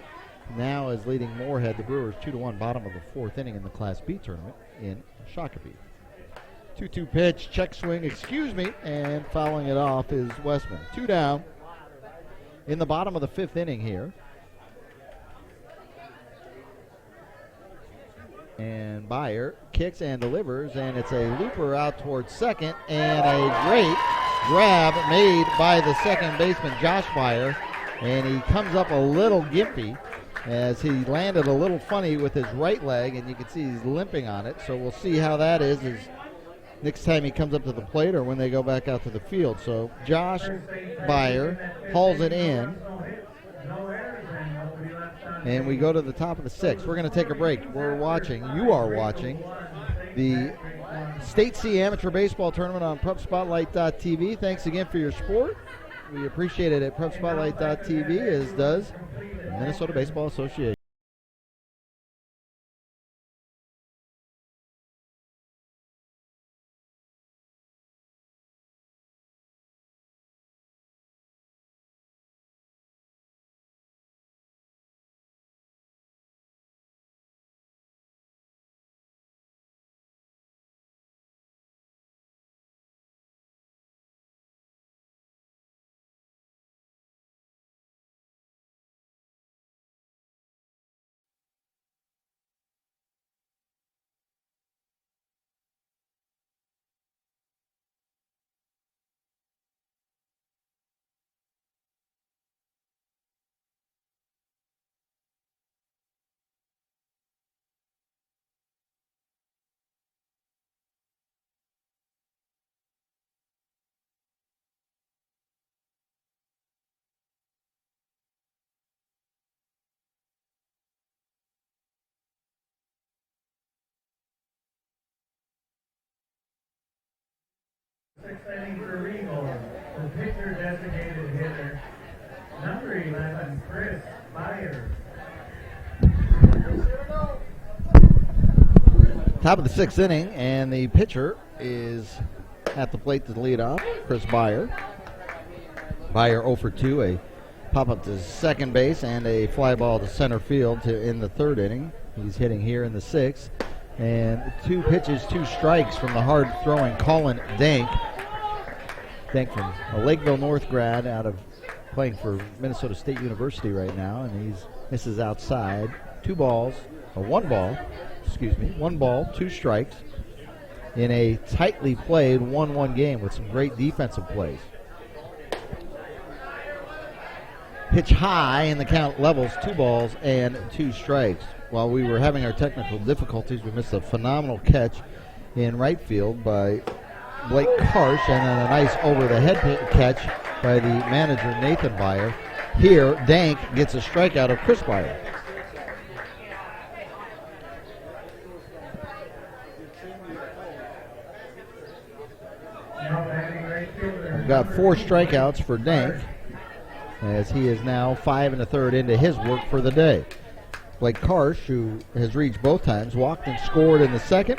now is leading Moorhead. The Brewers 2-1, bottom of the 4th inning in the Class B tournament in Shakopee. 2-2 pitch, check swing, and fouling it off is Westman. 2 down in the bottom of the 5th inning here. And Byer kicks and delivers, and it's a looper out towards second, and a great grab made by the second baseman, Josh Byer, and he comes up a little gimpy as he landed a little funny with his right leg, and you can see he's limping on it. So we'll see how that is next time he comes up to the plate or when they go back out to the field. So Josh Byer hauls it in, and we go to the top of the 6th. We're going to take a break. You are watching the State C Amateur Baseball Tournament on PrepSpotlight.tv. Thanks again for your support. We appreciate it at PrepSpotlight.tv, as does the Minnesota Baseball Association. Sixth inning for Regal. The pitcher designated hitter, number 11, Chris Byers. Top of the sixth inning, and the pitcher is at the plate to lead off, Chris Byer. Byer 0 for 2, a pop-up to second base and a fly ball to center field in the third inning. He's hitting here in the sixth. And 2 pitches, 2 strikes from the hard-throwing Colin Dank. Dank from a Lakeville North grad out of playing for Minnesota State University right now, and this is outside. 1 ball, 2 strikes in a tightly played 1-1 game with some great defensive plays. Pitch high, and the count levels, 2 balls and 2 strikes. While we were having our technical difficulties, we missed a phenomenal catch in right field by Blake Karsh, and then a nice over-the-head catch by the manager, Nathan Byer. Here, Dank gets a strikeout of Chris Byer. We've got 4 strikeouts for Dank, as he is now 5 1/3 into his work for the day. Blake Karsh, who has reached both times, walked and scored in the second,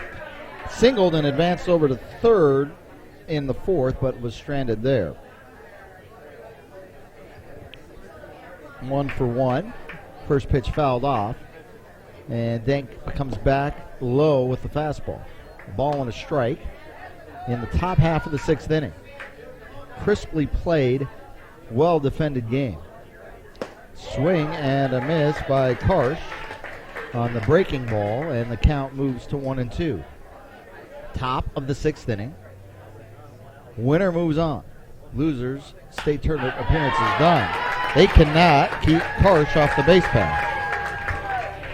singled and advanced over to third in the fourth, but was stranded there. 1 for 1. First pitch fouled off, and Dank comes back low with the fastball. Ball and a strike in the top half of the sixth inning. Crisply played, well-defended game. Swing and a miss by Karsh on the breaking ball, and the count moves to 1-2. Top of the sixth inning. Winner moves on. Losers, state tournament appearance is done. They cannot keep Karsh off the base path.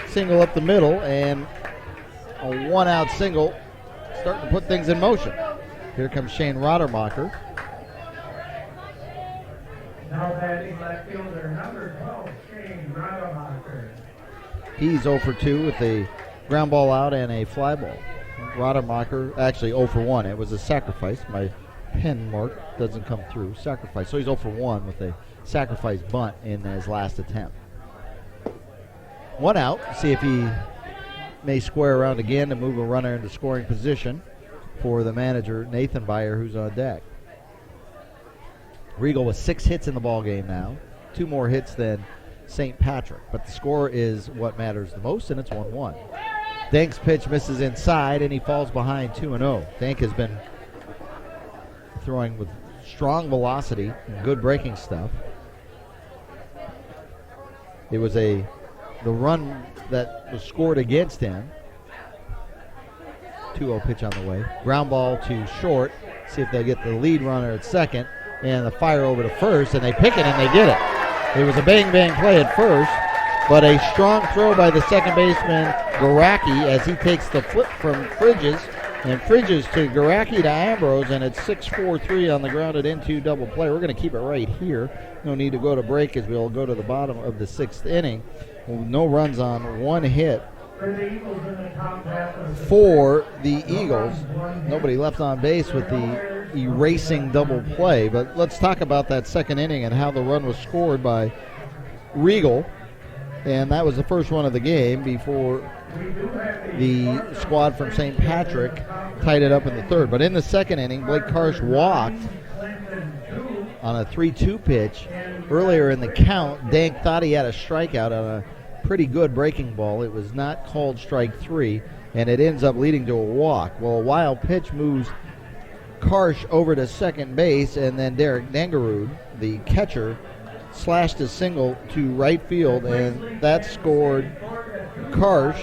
Single up the middle, and a one-out single starting to put things in motion. Here comes Shane Rodermacher. Now batting left fielder, number 12, Shane Rademacher. He's 0 for 2 with a ground ball out and a fly ball. Rademacher, actually 0 for 1. It was a sacrifice. My pen mark doesn't come through. Sacrifice. So he's 0 for 1 with a sacrifice bunt in his last attempt. 1 out. See if he may square around again to move a runner into scoring position for the manager, Nathan Byer, who's on deck. Regal with 6 hits in the ball game now. 2 more hits than St. Patrick. But the score is what matters the most, and it's 1-1. Dank's pitch misses inside, and he falls behind 2-0. Dank has been throwing with strong velocity and good breaking stuff. It was the run that was scored against him. 2-0 pitch on the way. Ground ball to short. See if they get the lead runner at second. And the fire over to first, and they pick it, and they get it. It was a bang-bang play at first, but a strong throw by the second baseman, Garacki, as he takes the flip from Fridges, and Fridges to Garacki to Ambrose, and it's 6-4-3 on the grounded into double play. We're going to keep it right here. No need to go to break as we'll go to the bottom of the sixth inning. No runs on 1 hit for the Eagles. Nobody left on base with the erasing double play. But let's talk about that second inning and how the run was scored by Regal. And that was the first one of the game before the squad from St. Patrick tied it up in the third. But in the second inning, Blake Karsh walked on a 3-2 pitch. Earlier in the count, Dank thought he had a strikeout on a pretty good breaking ball. It was not called strike 3, and it ends up leading to a walk. Well, a wild pitch moves Karsh over to second base, and then Derek Dangarud, the catcher, slashed a single to right field, and that scored Karsh,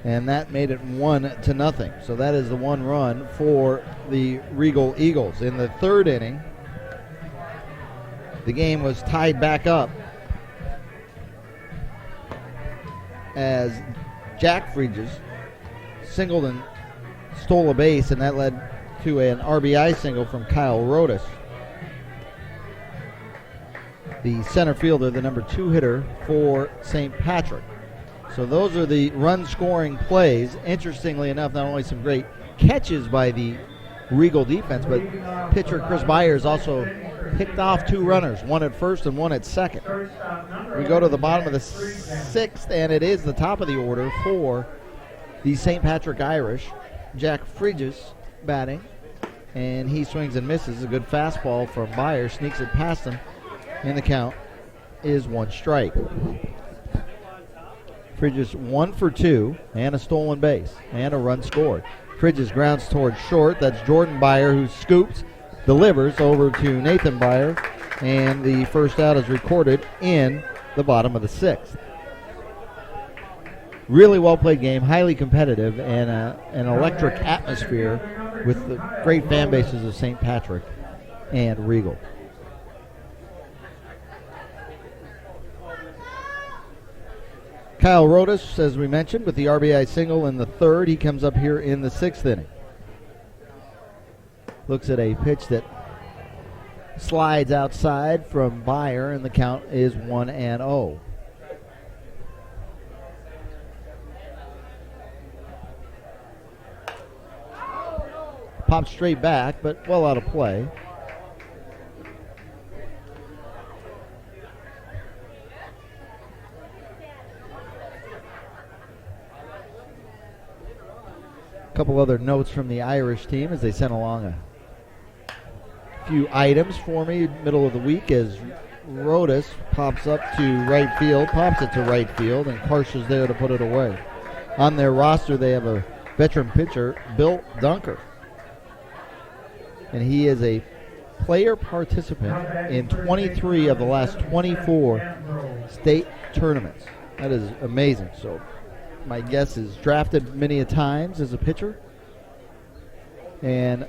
and that made it 1-0. So that is the 1 run for the Regal Eagles. In the third inning, the game was tied back up as Jack Fridges singled and stole a base, and that led to an RBI single from Kyle Rodas, the center fielder, the number 2 hitter for St. Patrick. So those are the run-scoring plays. Interestingly enough, not only some great catches by the Regal defense, but pitcher Chris Byers also picked off 2 runners, one at first and one at second. We go to the bottom of the 6th, and it is the top of the order for the St. Patrick Irish. Jack Fridges batting, and he swings and misses. A good fastball from Byers, sneaks it past him, and the count is 1 strike. Fridges 1 for 2, and a stolen base, and a run scored. Fridges grounds towards short. That's Jordan Byer, who scoops, delivers over to Nathan Byer, and the first out is recorded in the bottom of the 6th. Really well played game, highly competitive, and an electric atmosphere with the great fan bases of St. Patrick and Regal. Kyle Rodas, as we mentioned, with the RBI single in the 3rd. He comes up here in the 6th inning. Looks at a pitch that slides outside from Byer, and the count is 1-0. Popped straight back, but well out of play. A couple other notes from the Irish team as they sent along a few items for me middle of the week as Rodas pops up to right field, pops it to right field, and Karsh there to put it away. On their roster, they have a veteran pitcher, Bill Dunker, and he is a player participant in 23 of the last 24 state tournaments. That is amazing. So my guess is drafted many a times as a pitcher and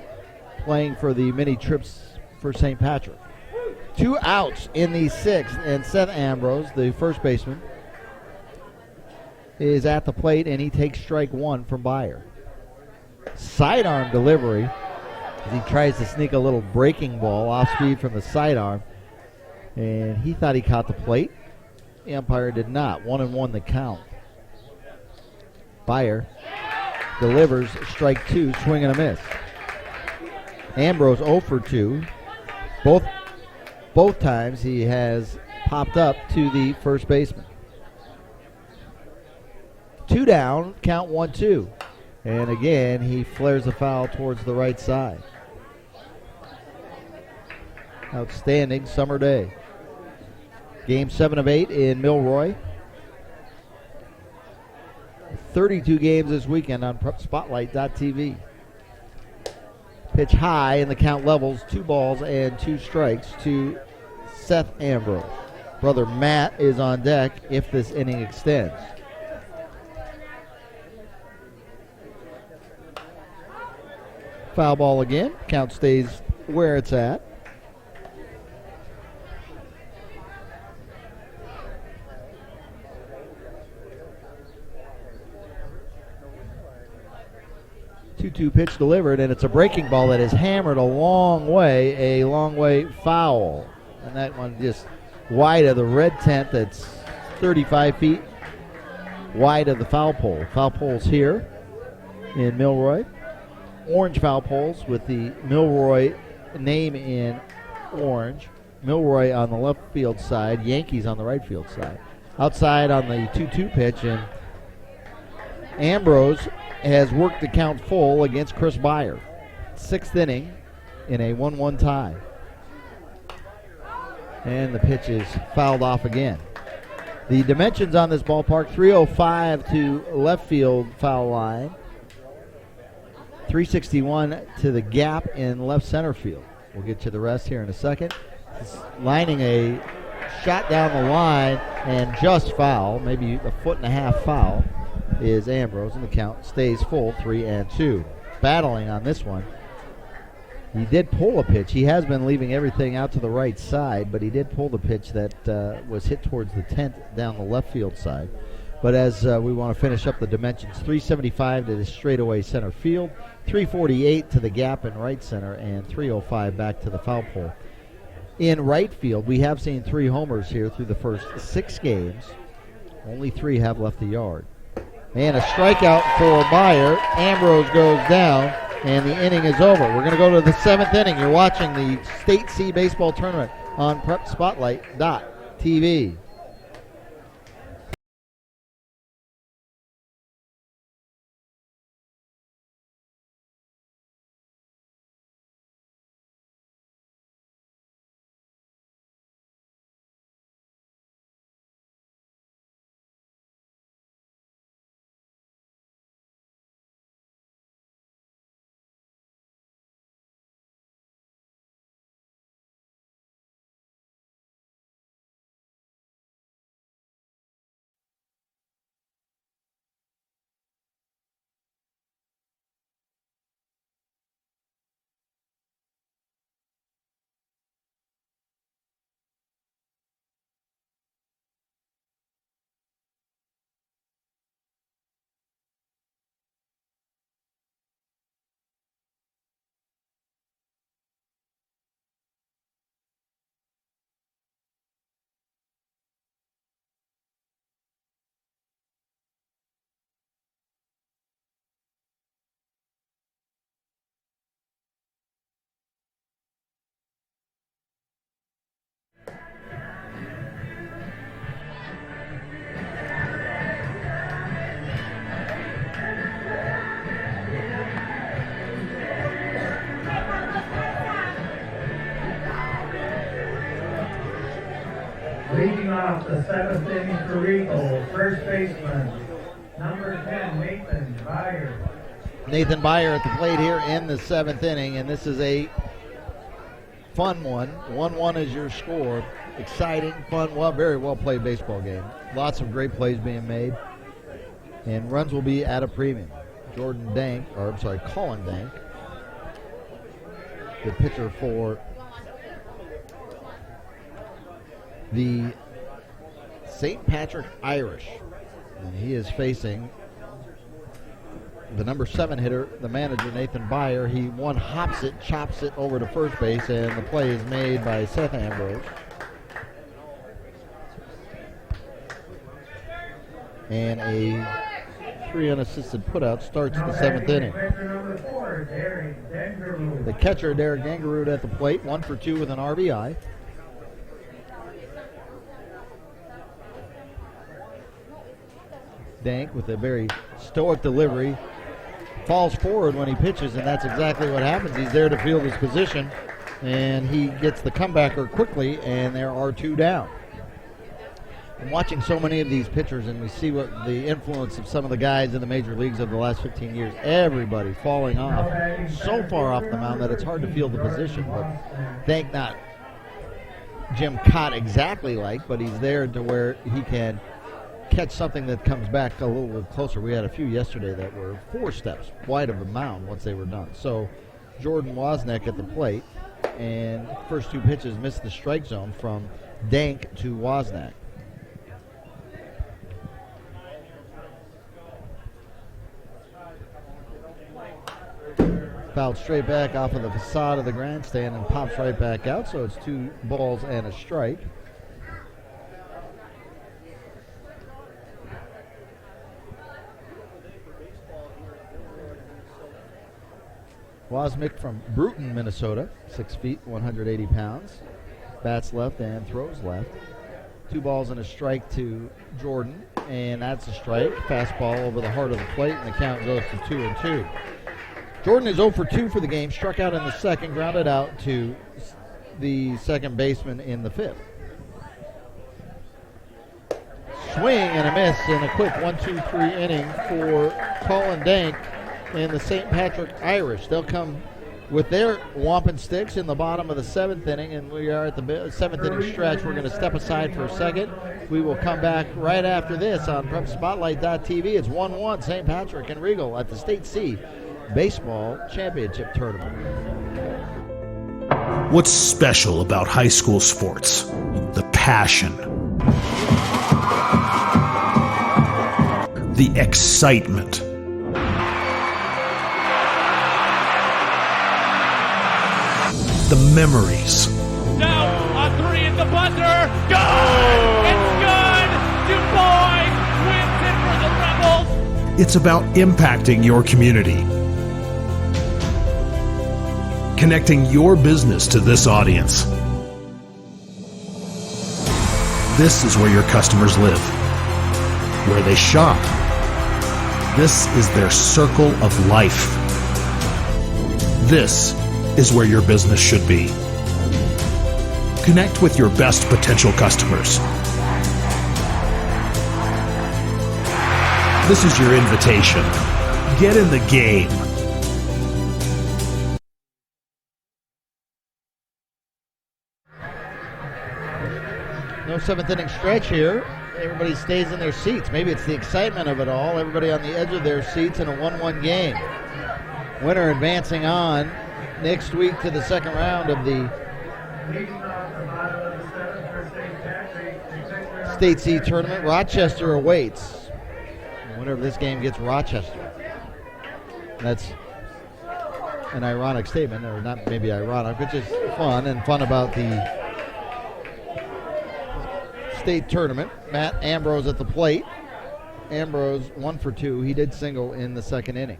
playing for the many trips for St. Patrick. 2 outs in the 6th, and Seth Ambrose, the first baseman, is at the plate, and he takes strike 1 from Byer. Sidearm delivery as he tries to sneak a little breaking ball off speed from the sidearm, and he thought he caught the plate. The umpire did not. 1-1 the count. Byer delivers strike 2, swing and a miss. Ambrose 0 for 2. Both times he has popped up to the first baseman. 2 down, count 1-2. And again, he flares a foul towards the right side. Outstanding summer day. Game 7 of 8 in Milroy. 32 games this weekend on Spotlight.tv. Pitch high, and the count levels, 2 balls and 2 strikes to Seth Ambrose. Brother Matt is on deck if this inning extends. Foul ball again. Count stays where it's at. Two pitch delivered, and it's a breaking ball that is hammered a long way foul. And that one just wide of the red tent that's 35 feet wide of the foul pole. Foul poles here in Milroy. Orange foul poles with the Milroy name in orange. Milroy on the left field side, Yankees on the right field side. Outside on the 2-2 pitch, and Ambrose has worked the count full against Chris Byer. 6th inning in a 1-1 tie. And the pitch is fouled off again. The dimensions on this ballpark, 305 to left field foul line. 361 to the gap in left center field. We'll get to the rest here in a second. It's lining a shot down the line and just foul, maybe a 1.5 foot foul, is Ambrose, and the count stays full, 3-2. Battling on this one. He did pull a pitch. He has been leaving everything out to the right side, but he did pull the pitch that was hit towards the tent down the left field side. But as we want to finish up the dimensions, 375 to the straightaway center field, 348 to the gap in right center, and 305 back to the foul pole. In right field, we have seen 3 homers here through the first 6 games. Only 3 have left the yard. And a strikeout for Byer. Ambrose goes down, and the inning is over. We're going to go to the 7th inning. You're watching the State C Baseball Tournament on PrepSpotlight.tv. Leading off the 7th inning for Regal, first baseman, number 10, Nathan Byer. Nathan Byer at the plate here in the 7th inning, and this is a fun one. 1-1 is your score. Exciting, fun, very well played baseball game. Lots of great plays being made, and runs will be at a premium. Colin Dank, the pitcher for the St. Patrick Irish, and he is facing the number 7 hitter, the manager, Nathan Byer. He hops it, chops it over to first base, and the play is made by Seth Ambrose. And a 3 unassisted putout starts the 7th inning. The catcher, Derek Gangarud, at the plate, 1 for 2 with an RBI. Dank with a very stoic delivery falls forward when he pitches, and that's exactly what happens. He's there to field his position, and he gets the comebacker quickly, and there are 2 down. I'm watching so many of these pitchers, and we see what the influence of some of the guys in the major leagues of the last 15 years. Everybody falling off so far off the mound that it's hard to field the position. But Dank, not Jim Cott exactly like, but he's there to where he can catch something that comes back a little bit closer. We had a few yesterday that were 4 steps wide of the mound once they were done. So Jordan Wozniak at the plate, and first 2 pitches missed the strike zone from Dank to Wozniak. Fouled straight back off of the facade of the grandstand and pops right back out, so it's 2 balls and a strike. Wozniak from Bruton, Minnesota, 6 feet, 180 pounds. Bats left and throws left. 2 balls and a strike to Jordan, and that's a strike. Fastball over the heart of the plate, and the count goes to 2-2. Jordan is 0 for 2 for the game, struck out in the 2nd, grounded out to the second baseman in the 5th. Swing and a miss in a quick 1-2-3 inning for Colin Dank and the St. Patrick Irish. They'll come with their wampum sticks in the bottom of the 7th inning, and we are at the 7th inning stretch. We're going to step aside for a second. We will come back right after this on PrepSpotlight.tv. It's 1-1 St. Patrick and Regal at the State C Baseball Championship Tournament. What's special about high school sports? The passion, the excitement, the memories. Now a 3 in the butter. Good! It's good! Du Bois wins it for the Rebels. It's about impacting your community. connecting your business to this audience. This is where your customers live, where they shop. This is their circle of life. This is where your business should be. Connect with your best potential customers. This is your invitation. Get in the game. No seventh inning stretch here. Everybody stays in their seats. Maybe it's the excitement of it all. Everybody on the edge of their seats in a 1-1 game. Winner advancing on next week to the second round of the State C tournament. Rochester awaits. The winner of this game gets Rochester. That's an ironic statement, or not maybe ironic, but just fun about the state tournament. Matt Ambrose at the plate. Ambrose 1 for 2. He did single in the second inning.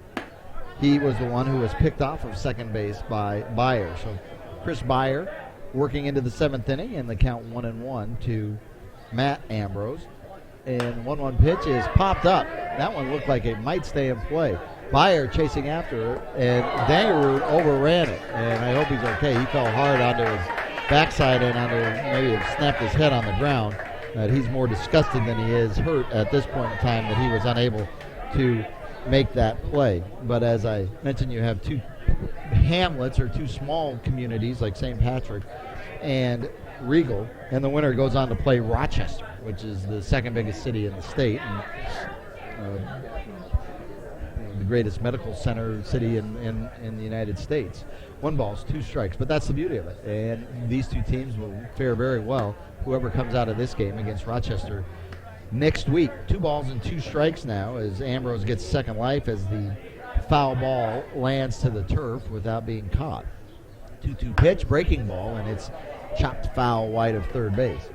He was the one who was picked off of second base by Beyer. So Chris Beyer working into the seventh inning, and the count 1-1 to Matt Ambrose. And 1-1 pitch is popped up. That one looked like it might stay in play. Beyer chasing after it, and Dangerud overran it. And I hope he's okay. He fell hard onto his backside and maybe have snapped his head on the ground. He's more disgusted than he is hurt at this point in time that he was unable to make that play. But as I mentioned, you have two hamlets or two small communities like St. Patrick and Regal, and the winner goes on to play Rochester, which is the second biggest city in the state and the greatest medical center city in the United States. 1 ball, 2 strikes, but that's the beauty of it. And these two teams will fare very well, whoever comes out of this game against Rochester next week. 2 balls and 2 strikes now as Ambrose gets second life as the foul ball lands to the turf without being caught. 2-2 pitch, breaking ball, and it's chopped foul wide of third base.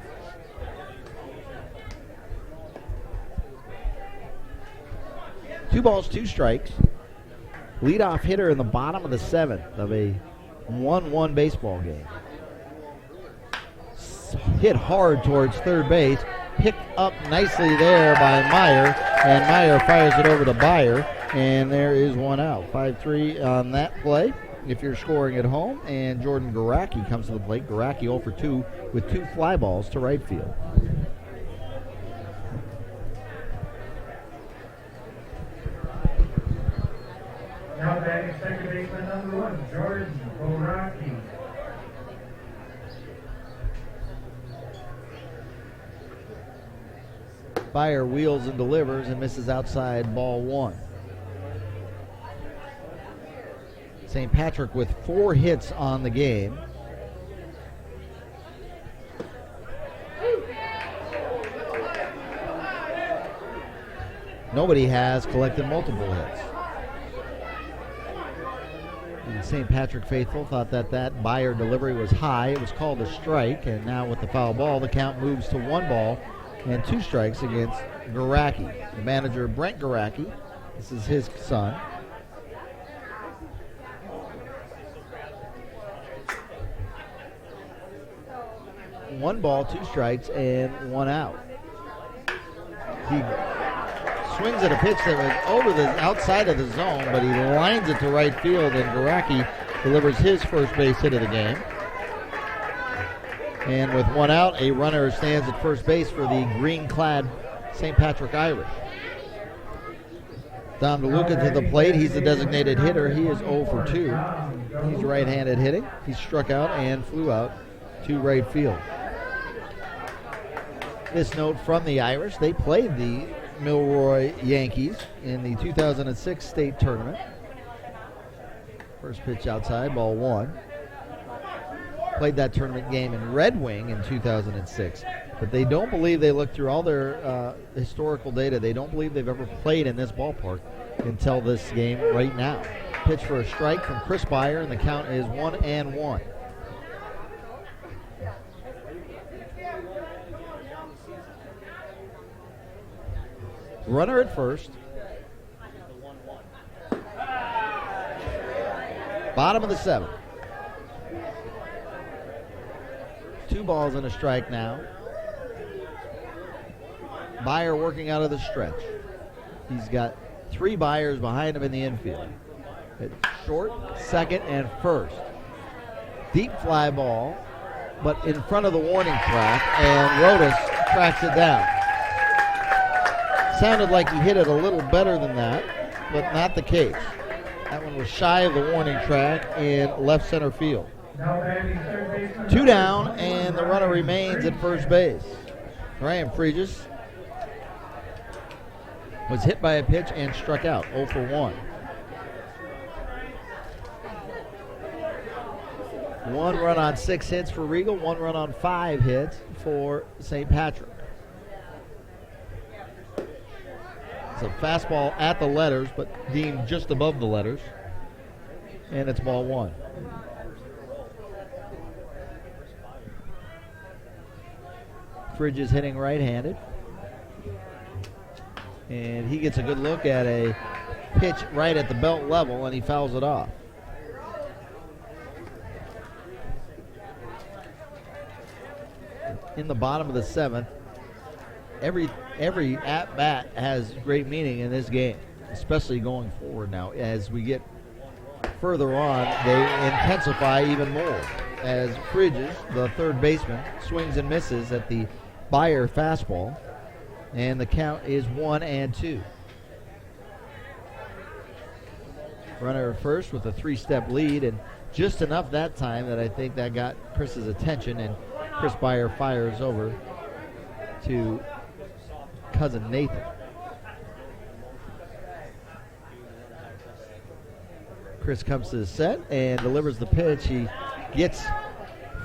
Two balls, 2 strikes. Leadoff hitter in the bottom of the 7th of a 1-1 baseball game. Hit hard towards third base. Picked up nicely there by Meyer, and Meyer fires it over to Beyer, and there is 1 out. 5-3 on that play if you're scoring at home, and Jordan Garacki comes to the plate. Garacki 0 for 2 with 2 fly balls to right field. Now batting second baseman number 1, Jordan Garacki. Beyer wheels and delivers and misses outside, ball 1. St. Patrick with 4 hits on the game. Nobody has collected multiple hits. And St. Patrick faithful thought that Beyer delivery was high. It was called a strike, and now with the foul ball, the count moves to 1 ball and 2 strikes against Garacki. The manager, Brent Garacki, this is his son. One ball, 2 strikes, and 1 out. He swings at a pitch that was over the outside of the zone, but he lines it to right field, and Garacki delivers his first base hit of the game. And with 1 out, a runner stands at first base for the green-clad St. Patrick Irish. Dom DeLuca to the plate. He's the designated hitter. He is 0 for 2. He's right-handed hitting. He struck out and flew out to right field. This note from the Irish: they played the Milroy Yankees in the 2006 state tournament. First pitch outside, ball 1. Played that tournament game in Red Wing in 2006, but they don't believe, they looked through all their historical data, they don't believe they've ever played in this ballpark until this game right now. Pitch for a strike from Chris Beyer, and the count is 1-1. Runner at first. Bottom of the 7th. 2 balls and a strike now. Byer working out of the stretch. He's got 3 Byers behind him in the infield. It's short, second, and first. Deep fly ball, but in front of the warning track, and Rodas tracks it down. Sounded like he hit it a little better than that, but not the case. That one was shy of the warning track in left center field. 2 down, and the runner remains at first base. Graham Fregis was hit by a pitch and struck out, 0 for 1. 1 run on 6 hits for Regal, 1 run on 5 hits for St. Patrick. It's a fastball at the letters, but deemed just above the letters. And it's ball 1. Fridge is hitting right-handed. And he gets a good look at a pitch right at the belt level, and he fouls it off. In the bottom of the 7th, every at-bat has great meaning in this game, especially going forward now. As we get further on, they intensify even more. As Fridges, the third baseman, swings and misses at the Byer fastball, and the count is 1-2. Runner at first with a 3-step lead, and just enough that time that I think that got Chris's attention, and Chris Byer fires over to cousin Nathan. Chris comes to the set and delivers the pitch. He gets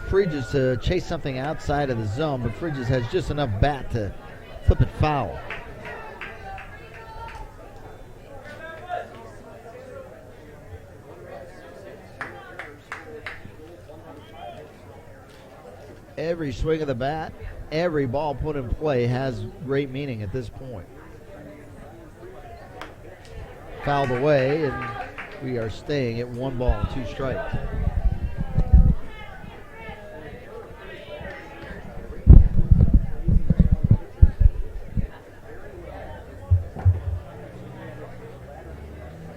Fridges to chase something outside of the zone, but Fridges has just enough bat to flip it foul. Every swing of the bat, every ball put in play has great meaning at this point. Fouled away, and we are staying at 1 ball and 2 strikes.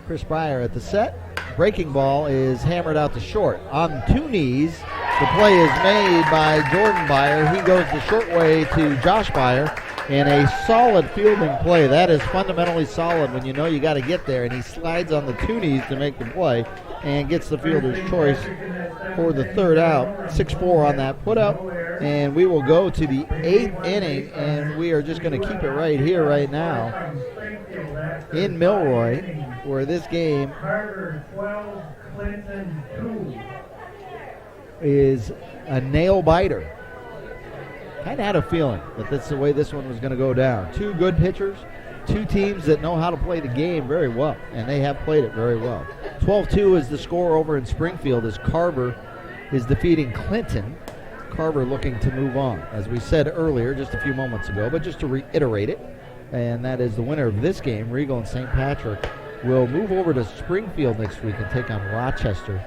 Chris Byer at the set. Breaking ball is hammered out to short. On 2 knees, the play is made by Jordan Byer. He goes the short way to Josh Byer, and a solid fielding play. That is fundamentally solid when you know you got to get there, and he slides on the 2 knees to make the play and gets the fielder's choice for the 3rd out. 6-4 on that put up, and we will go to the 8th inning, and we are just going to keep it right here, right now in Milroy, where this game is a nail biter. Kind of had a feeling that that's the way this one was going to go down. 2 good pitchers, 2 teams that know how to play the game very well, and they have played it very well. 12-2 is the score over in Springfield as Carver is defeating Clinton. Carver looking to move on, as we said earlier just a few moments ago, but just to reiterate it, and that is the winner of this game, Regal and St. Patrick, will move over to Springfield next week and take on Rochester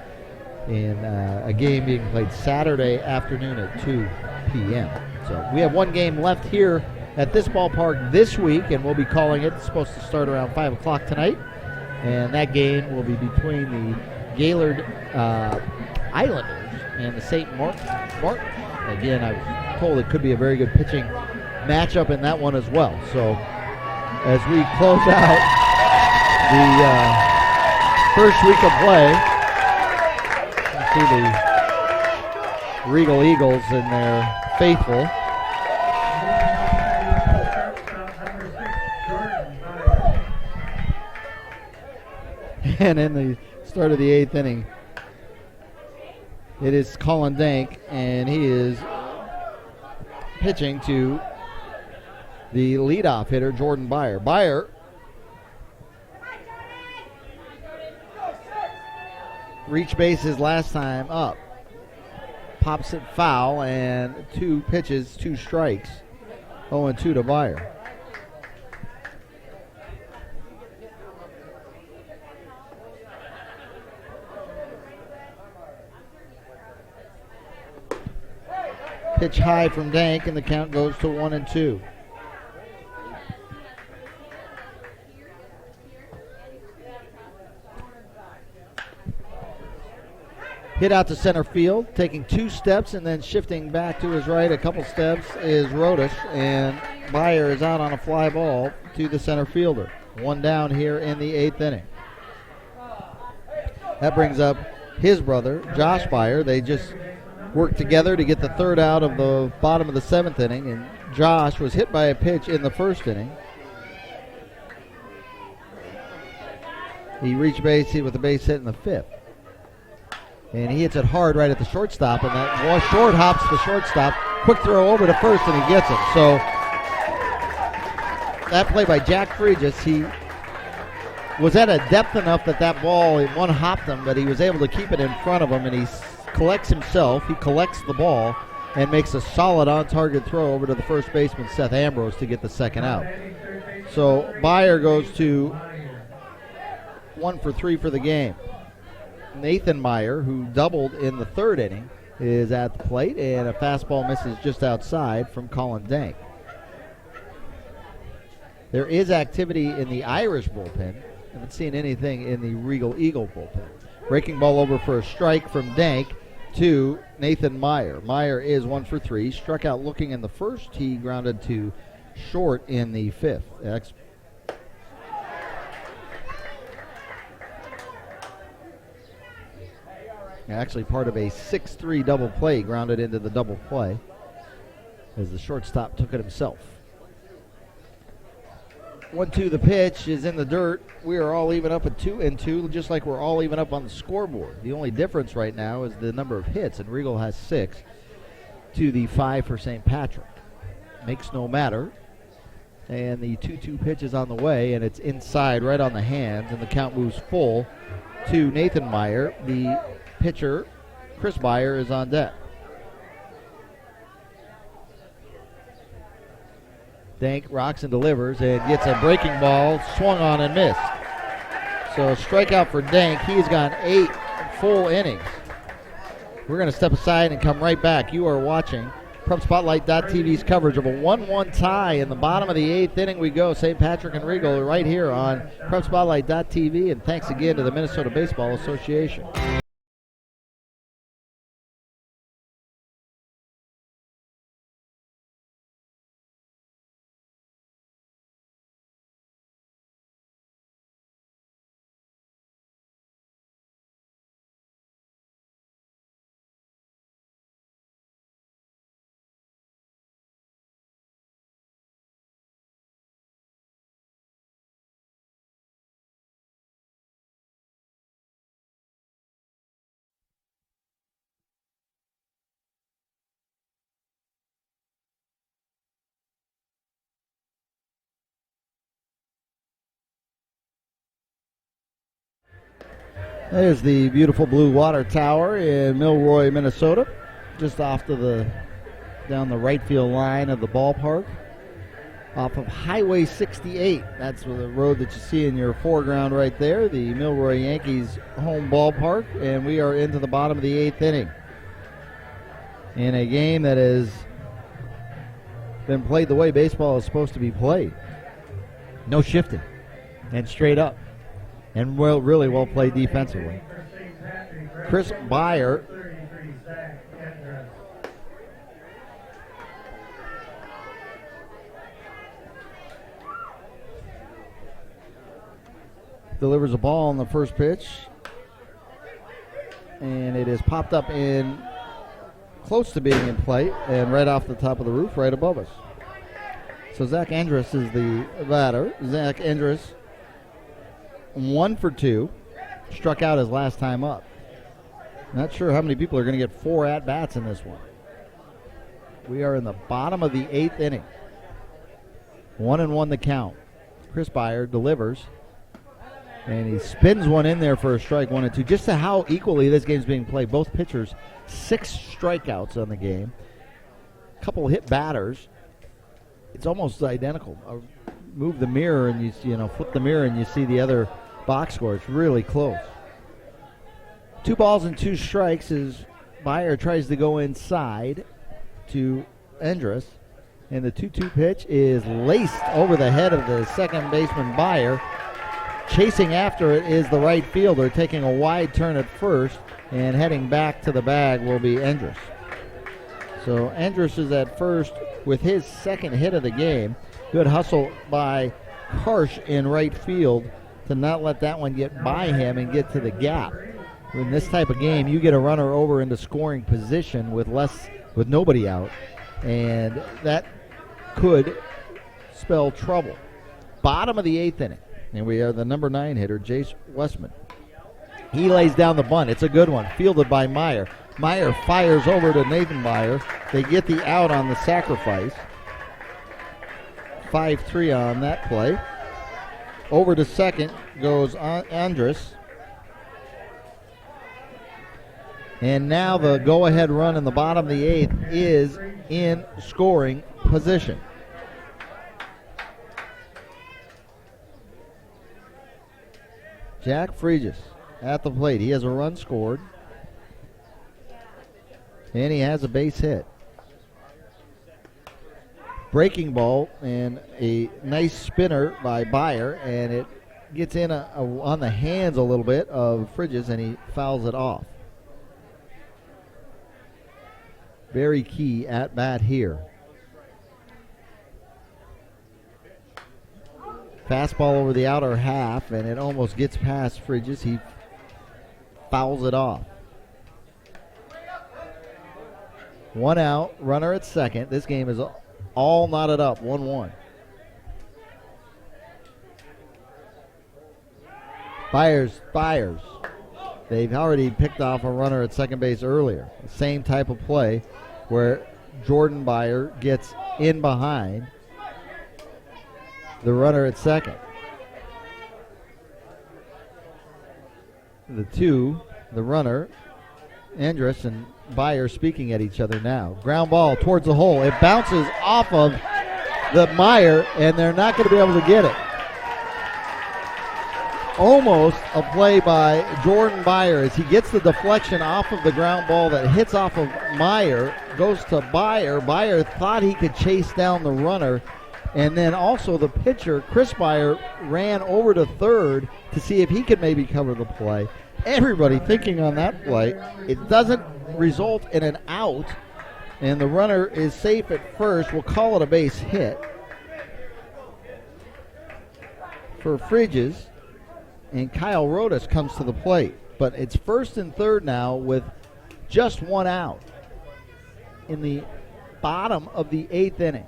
in a game being played Saturday afternoon at 2 p.m. So we have 1 game left here at this ballpark this week, and we'll be calling it. It's supposed to start around 5 o'clock tonight, and that game will be between the Gaylord Islanders and the St. Martin. Again, I was told it could be a very good pitching matchup in that one as well. So as we close out the first week of play, see the Regal Eagles and their faithful. And in the start of the 8th inning, it is Colin Dank, and he is pitching to the leadoff hitter, Jordan Byer. Byer reached bases last time up. Pops it foul, and 2 pitches, 2 strikes. 0-2 to Byer. Pitch high from Dank, and the count goes to 1-2. Hit out to center field, taking 2 steps and then shifting back to his right a couple steps is Rodish, and Byer is out on a fly ball to the center fielder. 1 down here in the 8th inning. That brings up his brother, Josh Byer. They just worked together to get the 3rd out of the bottom of the 7th inning, and Josh was hit by a pitch in the 1st inning. He reached base with a base hit in the 5th. And he hits it hard right at the shortstop, and that ball short hops the shortstop. Quick throw over to first, and he gets it. So that play by Jack Fregis, he was at a depth enough that that ball, one hopped him, but he was able to keep it in front of him, and he collects himself. He collects the ball and makes a solid on-target throw over to the first baseman, Seth Ambrose, to get the 2nd out. So Byer goes to 1 for 3 for the game. Nathan Meyer, who doubled in the 3rd inning, is at the plate, and a fastball misses just outside from Colin Dank. There is activity in the Irish bullpen. I haven't seen anything in the Regal Eagle bullpen. Breaking ball over for a strike from Dank to Nathan Meyer. Meyer is 1 for 3. Struck out looking in the 1st. He grounded to short in the 5th. Actually part of a 6-3 double play, grounded into the double play as the shortstop took it himself. 1-2 the pitch is in the dirt. We are all even up at 2-2, just like we're all even up on the scoreboard. The only difference right now is the number of hits, and Regal has 6 to the 5 for St. Patrick. Makes no matter. And the 2-2 pitch is on the way, and it's inside right on the hands, and the count moves full to Nathan Meyer. The pitcher, Chris Byer, is on deck. Dank rocks and delivers and gets a breaking ball, swung on and missed. So a strikeout for Dank. He's gone 8 full innings. We're going to step aside and come right back. You are watching PrepSpotlight.tv's coverage of a 1-1 tie. In the bottom of the 8th inning we go. St. Patrick and Regal right here on PrepSpotlight.tv. And thanks again to the Minnesota Baseball Association. There's the beautiful blue water tower in Milroy, Minnesota, just off to down the right field line of the ballpark, off of Highway 68. That's the road that you see in your foreground right there, the Milroy Yankees home ballpark, and we are into the bottom of the 8th inning in a game that has been played the way baseball is supposed to be played. No shifting and straight up. And really well played defensively. Chris Byer delivers a ball on the first pitch, and it is popped up in close to being in play and right off the top of the roof right above us. So Zach Endress is the batter. Zach Endress, 1 for 2, struck out his last time up. Not sure how many people are going to get 4 at-bats in this one. We are in the bottom of the 8th inning. 1-1 the count. Chris Byer delivers, and he spins one in there for a strike, 1-2. Just to how equally this game's being played. Both pitchers, 6 strikeouts on the game. A couple hit batters. It's almost identical. Move the mirror and you flip the mirror and you see the other box score. It's really close. 2 balls and 2 strikes as Byer tries to go inside to Endress. And the 2-2 pitch is laced over the head of the second baseman Byer. Chasing after it is the right fielder, taking a wide turn at first, and heading back to the bag will be Endress. So Endress is at first with his second hit of the game. Good hustle by Harsh in right field to not let that one get by him and get to the gap. In this type of game, you get a runner over into scoring position with nobody out, and that could spell trouble. Bottom of the 8th inning, and we are the number 9 hitter, Jace Westman. He lays down the bunt. It's a good one, fielded by Meyer. Meyer fires over to Nathan Meyer. They get the out on the sacrifice. 5-3 on that play. Over to second goes Andrus. And now the go-ahead run in the bottom of the 8th is in scoring position. Jack Fregis at the plate. He has a run scored. And he has a base hit. Breaking ball and a nice spinner by Byer, and it gets in on the hands a little bit of Fregis, and he fouls it off. Very key at bat here. Fastball over the outer half, and it almost gets past Fregis. He fouls it off. 1 out, runner at second. This game is all knotted up, 1-1. Byers. They've already picked off a runner at second base earlier. Same type of play where Jordan Byer gets in behind the runner at second. The runner, Andrus and Byer speaking at each other now. Ground ball towards the hole. It bounces off of the Meyer, and they're not going to be able to get it. Almost a play by Jordan Byer as he gets the deflection off of the ground ball that hits off of Meyer, goes to Byer. Byer thought he could chase down the runner, and then also the pitcher, Chris Byer, ran over to third to see if he could maybe cover the play. Everybody thinking on that play. It doesn't result in an out, and the runner is safe at first. We'll call it a base hit for Fridges, and Kyle Rodas comes to the plate. But it's first and third now with just 1 out in the bottom of the 8th inning.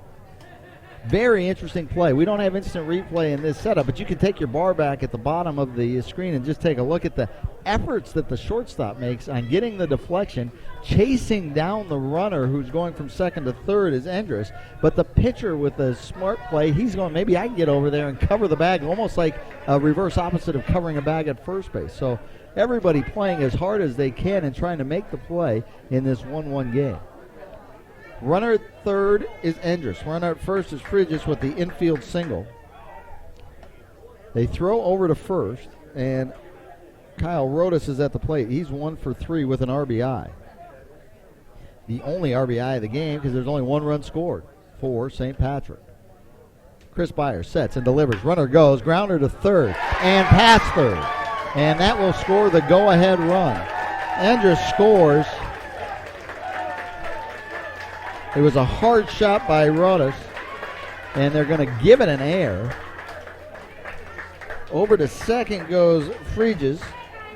Very interesting play. We don't have instant replay in this setup, but you can take your bar back at the bottom of the screen and just take a look at the efforts that the shortstop makes on getting the deflection, chasing down the runner who's going from second to third is Endress. But the pitcher with a smart play, he's going, maybe I can get over there and cover the bag, almost like a reverse opposite of covering a bag at first base. So everybody playing as hard as they can and trying to make the play in this 1-1 game. Runner at third is Endress. Runner at first is Fridges with the infield single. They throw over to first, and Kyle Rodas is at the plate. He's 1 for 3 with an RBI. The only RBI of the game because there's only 1 run scored for St. Patrick. Chris Byer sets and delivers. Runner goes, grounder to third and past third. And that will score the go-ahead run. Endress scores. It was a hard shot by Rodas, and they're going to give it an air. Over to second goes Fridges.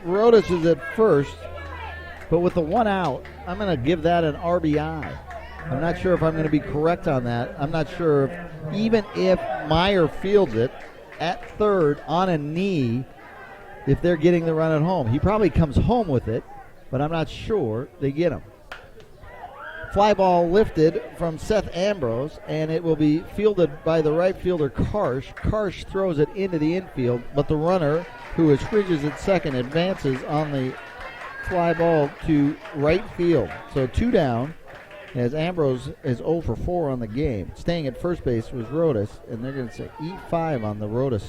Rodas is at first, but with the 1 out, I'm going to give that an RBI. I'm not sure if I'm going to be correct on that. I'm not sure if, even if Meyer fields it at third on a knee, if they're getting the run at home. He probably comes home with it, but I'm not sure they get him. Fly ball lifted from Seth Ambrose, and it will be fielded by the right fielder, Karsh. Karsh throws it into the infield, but the runner, who is Fridges at second, advances on the fly ball to right field. So 2 down, as Ambrose is 0 for 4 on the game. Staying at first base was Rodas, and they're going to say E5 on the Rodas.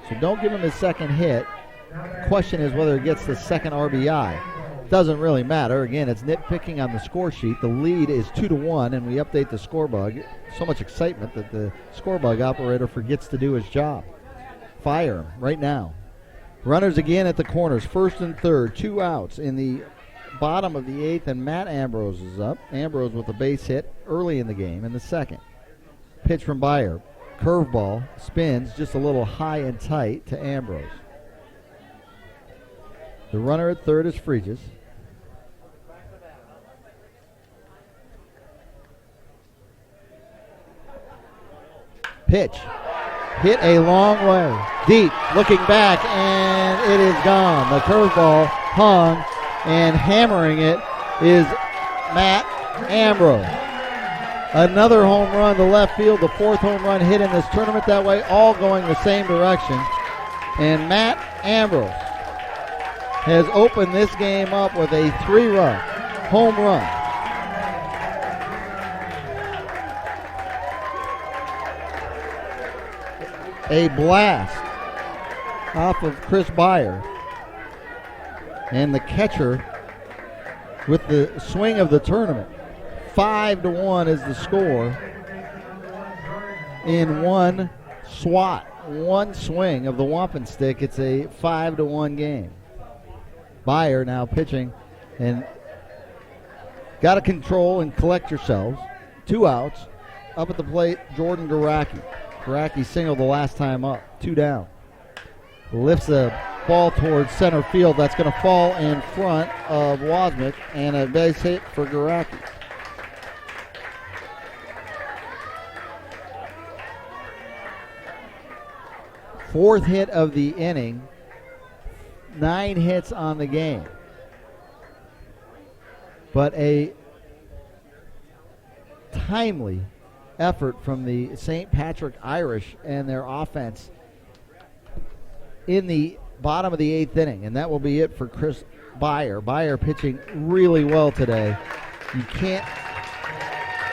So don't give him his second hit. Question is whether he gets the second RBI. doesn't really matter. Again, it's nitpicking on the score sheet. The lead is 2-1, and we update the score bug. So much excitement that the score bug operator forgets to do his job. Fire him right now. Runners again at the corners, first and third, 2 outs in the bottom of the 8th, and Matt Ambrose is up. Ambrose with a base hit early in the game in the 2nd. Pitch from Byer. Curveball, spins just a little high and tight to Ambrose. The runner at third is Fregis. Pitch. Hit a long way. Deep. Looking back, and it is gone. The curveball hung, and hammering it is Matt Ambrose. Another home run to left field. The 4th home run hit in this tournament that way, all going the same direction. And Matt Ambrose has opened this game up with a 3-run home run. A blast off of Chris Byer. And the catcher with the swing of the tournament. 5-1 is the score in one swat, one swing of the wampum stick. It's a 5-1 game. Byer now pitching, and got to control and collect yourselves. 2 outs. Up at the plate, Jordan Garacki. Garacki singled the last time up. 2 down. Lifts the ball towards center field. That's going to fall in front of Wozniak, and a base hit for Garacki. Fourth hit of the inning. 9 hits on the game. But a timely effort from the St. Patrick Irish and their offense in the bottom of the 8th inning. And that will be it for Chris Byer. Byer pitching really well today. You can't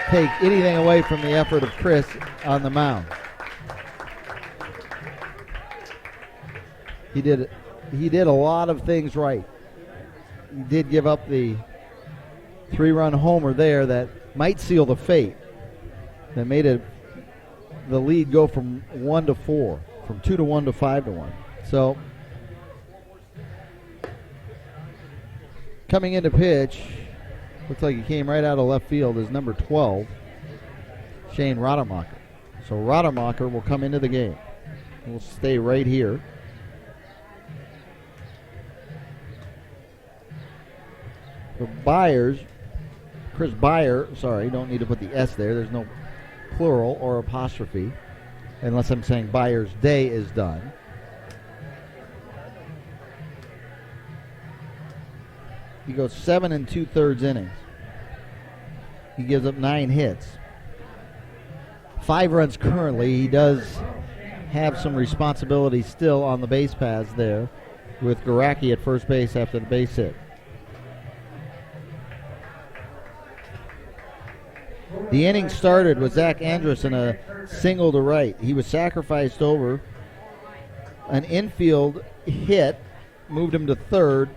take anything away from the effort of Chris on the mound. He did a lot of things right. He did give up the 3-run homer there that might seal the fate. That made the lead go from 1-4, from 2-1 to 5-1. So coming into pitch, looks like he came right out of left field, is number 12, Shane Rademacher. So Rademacher will come into the game. We'll stay right here. The Byers, Chris Byer, sorry, don't need to put the S there. There's no plural or apostrophe, unless I'm saying Byers' day is done. He goes 7 2/3 innings. He gives up 9 hits. 5 runs currently. He does have some responsibility still on the base paths there with Garacki at first base after the base hit. The inning started with Zach Andrus in a single to right. He was sacrificed over. An infield hit moved him to third,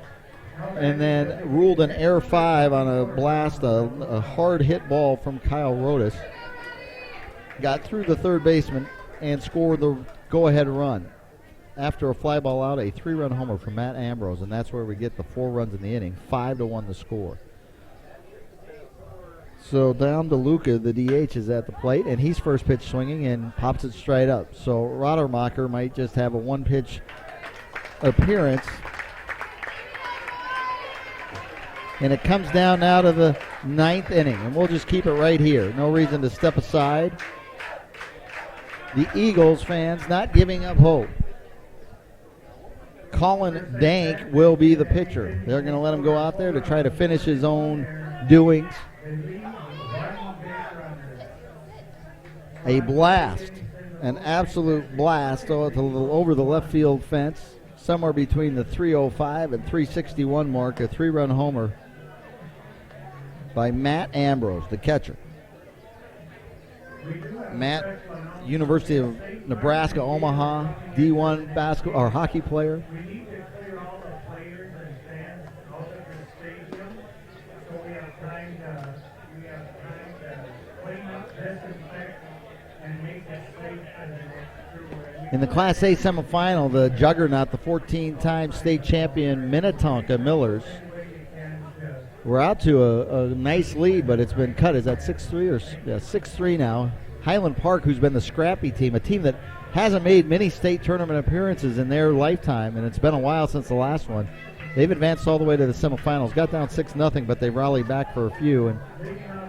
and then ruled an air 5 on a blast, a hard hit ball from Kyle Rodas. Got through the third baseman and scored the go-ahead run. After a fly ball out, a 3-run homer from Matt Ambrose, and that's where we get the 4 runs in the inning. 5-1 the score. So down to Luca, the DH, is at the plate, and he's first pitch swinging and pops it straight up. So Rademacher might just have a 1-pitch appearance. And it comes down now to the 9th inning, and we'll just keep it right here. No reason to step aside. The Eagles fans not giving up hope. Colin Dank will be the pitcher. They're going to let him go out there to try to finish his own doings. A blast, an absolute blast over the left field fence, somewhere between the 305 and 361 mark, a 3-run homer by Matt Ambrose, the catcher. Matt, University of Nebraska, Omaha, D1 basketball or hockey player. We need to clear all the players and fans out of the In the Class A semifinal, the juggernaut, the 14-time state champion Minnetonka Millers, we're out to a nice lead, but it's been cut. Is that 6-3 or 6-3 now? Highland Park, who's been the scrappy team, a team that hasn't made many state tournament appearances in their lifetime, and it's been a while since the last one. They've advanced all the way to the semifinals, got down 6-0, but they rallied back for a few and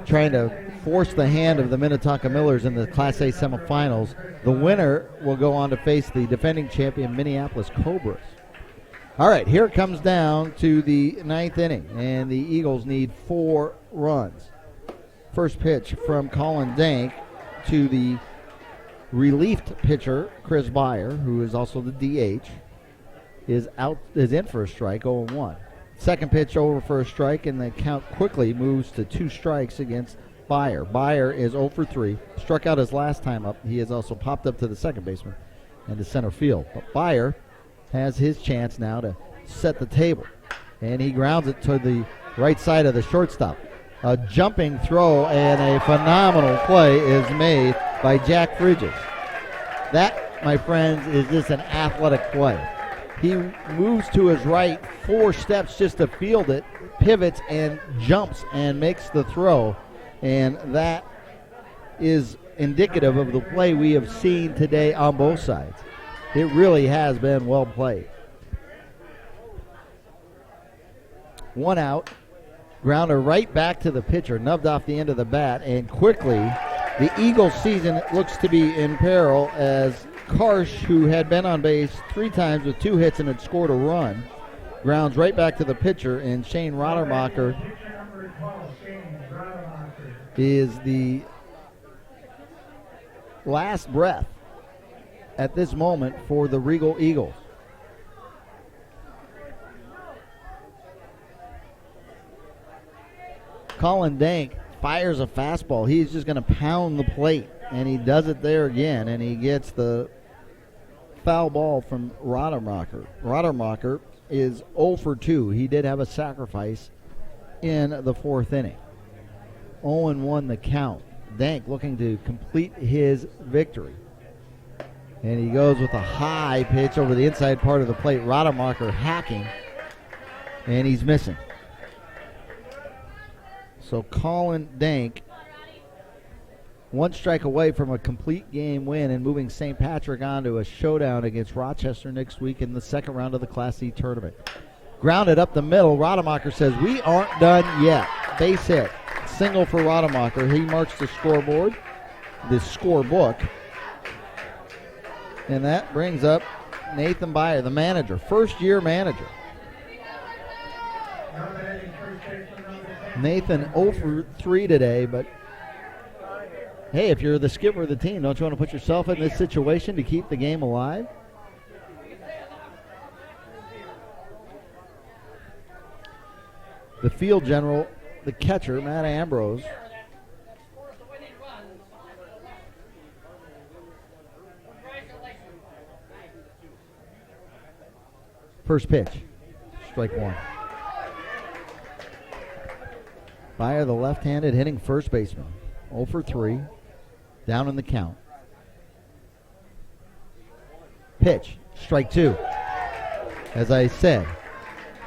trying to force the hand of the Minnetonka Millers in the Class A semifinals. The winner will go on to face the defending champion Minneapolis Cobras. All right, here it comes down to the ninth inning, and the Eagles need 4 runs. First pitch from Colin Dank to the relieved pitcher, Chris Beyer, who is also the DH, is in for a strike, 0-1. Second pitch over for a strike, and the count quickly moves to 2 strikes against Beyer. Beyer is 0 for 3, struck out his last time up. He has also popped up to the second baseman and to center field. But Beyer has his chance now to set the table, and he grounds it to the right side of the shortstop. A jumping throw and a phenomenal play is made by Jack Bridges. That, my friends, is just an athletic play. He moves to his right 4 steps just to field it, pivots and jumps and makes the throw. And that is indicative of the play we have seen today on both sides. It really has been well played. 1 out. Grounder right back to the pitcher, nubbed off the end of the bat, and quickly the Eagles' season looks to be in peril as Karsh, who had been on base 3 times with 2 hits and had scored a run, grounds right back to the pitcher, and Shane Rodermacher is the last breath at this moment for the Regal Eagles. Colin Dank fires a fastball. He's just going to pound the plate, and he does it there again, and he gets the foul ball from Rodermacher. Rodermacher is 0 for 2. He did have a sacrifice in the 4th inning. 0-1 the count. Dank looking to complete his victory. And he goes with a high pitch over the inside part of the plate. Rodermacher hacking, and he's missing. So Colin Dank, 1 strike away from a complete game win and moving St. Patrick on to a showdown against Rochester next week in the 2nd round of the Class C tournament. Grounded up the middle. Rodermacher says, "We aren't done yet." Base hit. Single for Rodermacher. He marks the scoreboard, the scorebook. And that brings up Nathan Beyer, the manager, first-year manager. Nathan 0 for 3 today, but hey, if you're the skipper of the team, don't you want to put yourself in this situation to keep the game alive? The field general, the catcher, Matt Ambrose, first pitch, strike 1. Beyer, the left-handed hitting first baseman, 0 for 3, down in the count. Pitch, strike 2. As I said,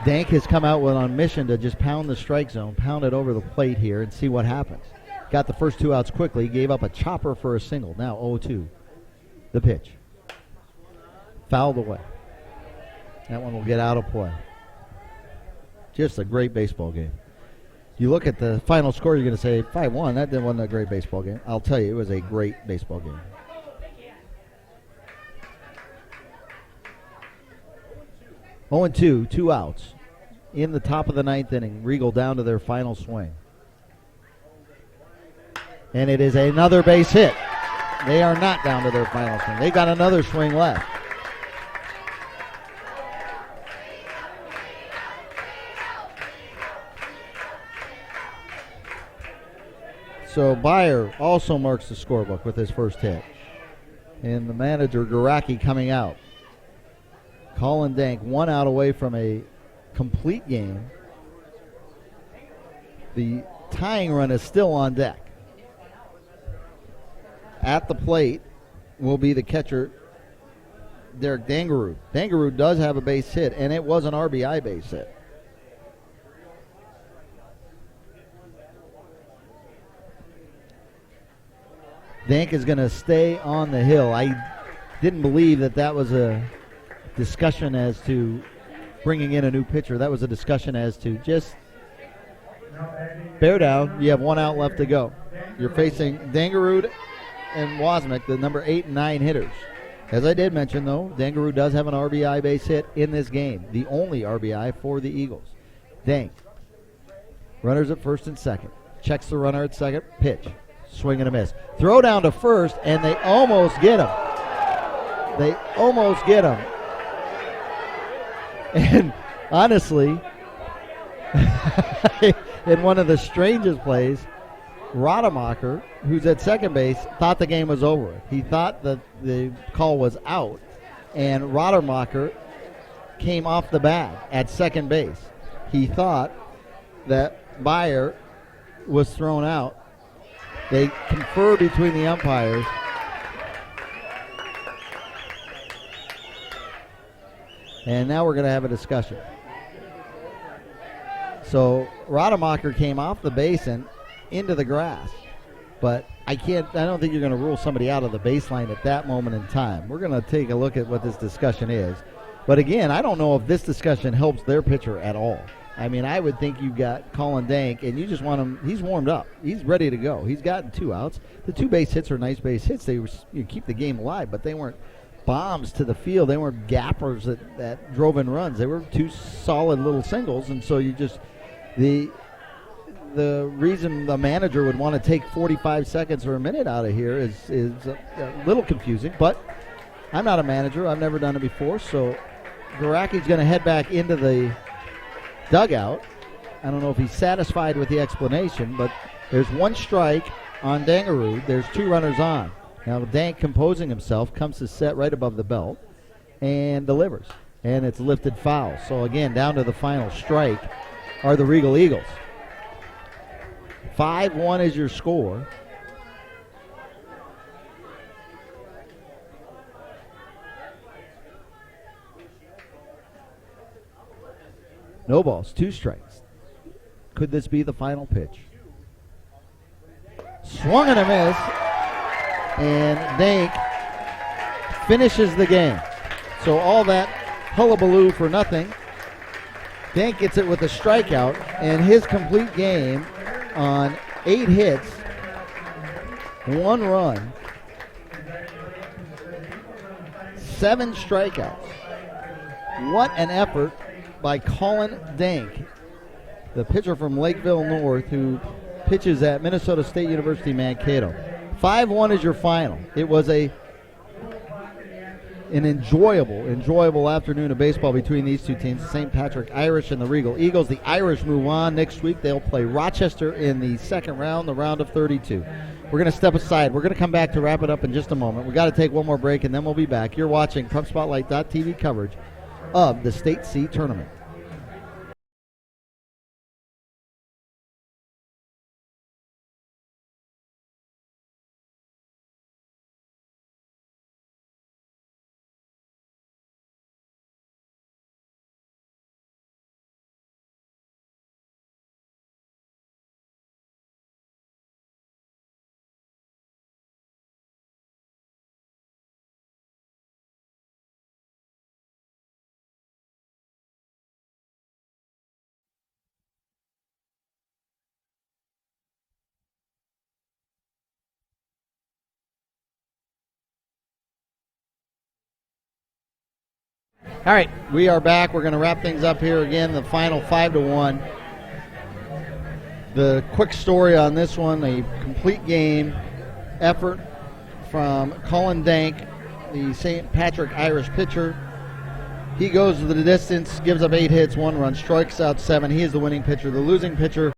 Dank has come out on a mission to just pound the strike zone, pound it over the plate here and see what happens. Got the first 2 outs quickly, gave up a chopper for a single. Now 0-2. The pitch. Fouled away. That one will get out of play. Just a great baseball game. You look at the final score, you're going to say 5-1. That wasn't a great baseball game. I'll tell you, it was a great baseball game. Oh, 2, 2 outs in the top of the 9th inning. Regal down to their final swing. And it is another base hit. They are not down to their final swing. They got another swing left. So Beyer also marks the scorebook with his first hit. And the manager, Garacki, coming out. Colin Dank 1 out away from a complete game. The tying run is still on deck. At the plate will be the catcher, Derek Dangarud. Dangarud does have a base hit, and it was an RBI base hit. Dank is going to stay on the hill. I didn't believe that was a discussion as to bringing in a new pitcher. That was a discussion as to just bear down. You have 1 out left to go. You're facing Dangarud and Wozniak, the number 8 and 9 hitters. As I did mention, though, Dangarud does have an RBI base hit in this game, the only RBI for the Eagles. Dank, runners at first and second. Checks the runner at second. Pitch. Swing and a miss. Throw down to first, and they almost get him. They almost get him. And honestly, in one of the strangest plays, Rademacher, who's at second base, thought the game was over. He thought that the call was out, and Rademacher came off the bag at second base. He thought that Bayer was thrown out. They confer between the umpires. And now we're going to have a discussion. So Rademacher came off the base and into the grass. But I don't think you're going to rule somebody out of the baseline at that moment in time. We're going to take a look at what this discussion is. But again, I don't know if this discussion helps their pitcher at all. I mean, I would think you've got Colin Dank, and you just want him. He's warmed up. He's ready to go. He's gotten 2 outs. The 2 base hits are nice base hits. They keep the game alive, but they weren't bombs to the field. They weren't gappers that drove in runs. They were 2 solid little singles, and so you just the reason the manager would want to take 45 seconds or a minute out of here is a little confusing. But I'm not a manager. I've never done it before, so Garaki's going to head back into the dugout. I don't know if he's satisfied with the explanation, but there's 1 strike on Dangarud. There's 2 runners on. Now Dank, composing himself, comes to set right above the belt and delivers. And it's lifted foul. So again, down to the final strike are the Regal Eagles. 5-1 is your score. No balls, 2 strikes. Could this be the final pitch? Swung and a miss, and Dank finishes the game. So all that hullabaloo for nothing. Dank gets it with a strikeout, and his complete game on 8 hits, 1 run, 7 strikeouts. What an effort by Colin Dank, the pitcher from Lakeville North who pitches at Minnesota State University Mankato. 5-1 is your final. It was an enjoyable afternoon of baseball between these 2 teams, the St. Patrick Irish and the Regal Eagles. The Irish move on next week. They'll play Rochester in the second round, the round of 32. We're going to step aside. We're going to come back to wrap it up in just a moment. We've got to take one more break, and then we'll be back. You're watching PrepSpotlight.tv coverage of the State C Tournament. All right, we are back. We're going to wrap things up here again. The final 5-1. The quick story on this one: a complete game effort from Colin Dank, the St. Patrick Irish pitcher. He goes to the distance, gives up 8 hits, 1 run, strikes out 7. He is the winning pitcher. The losing pitcher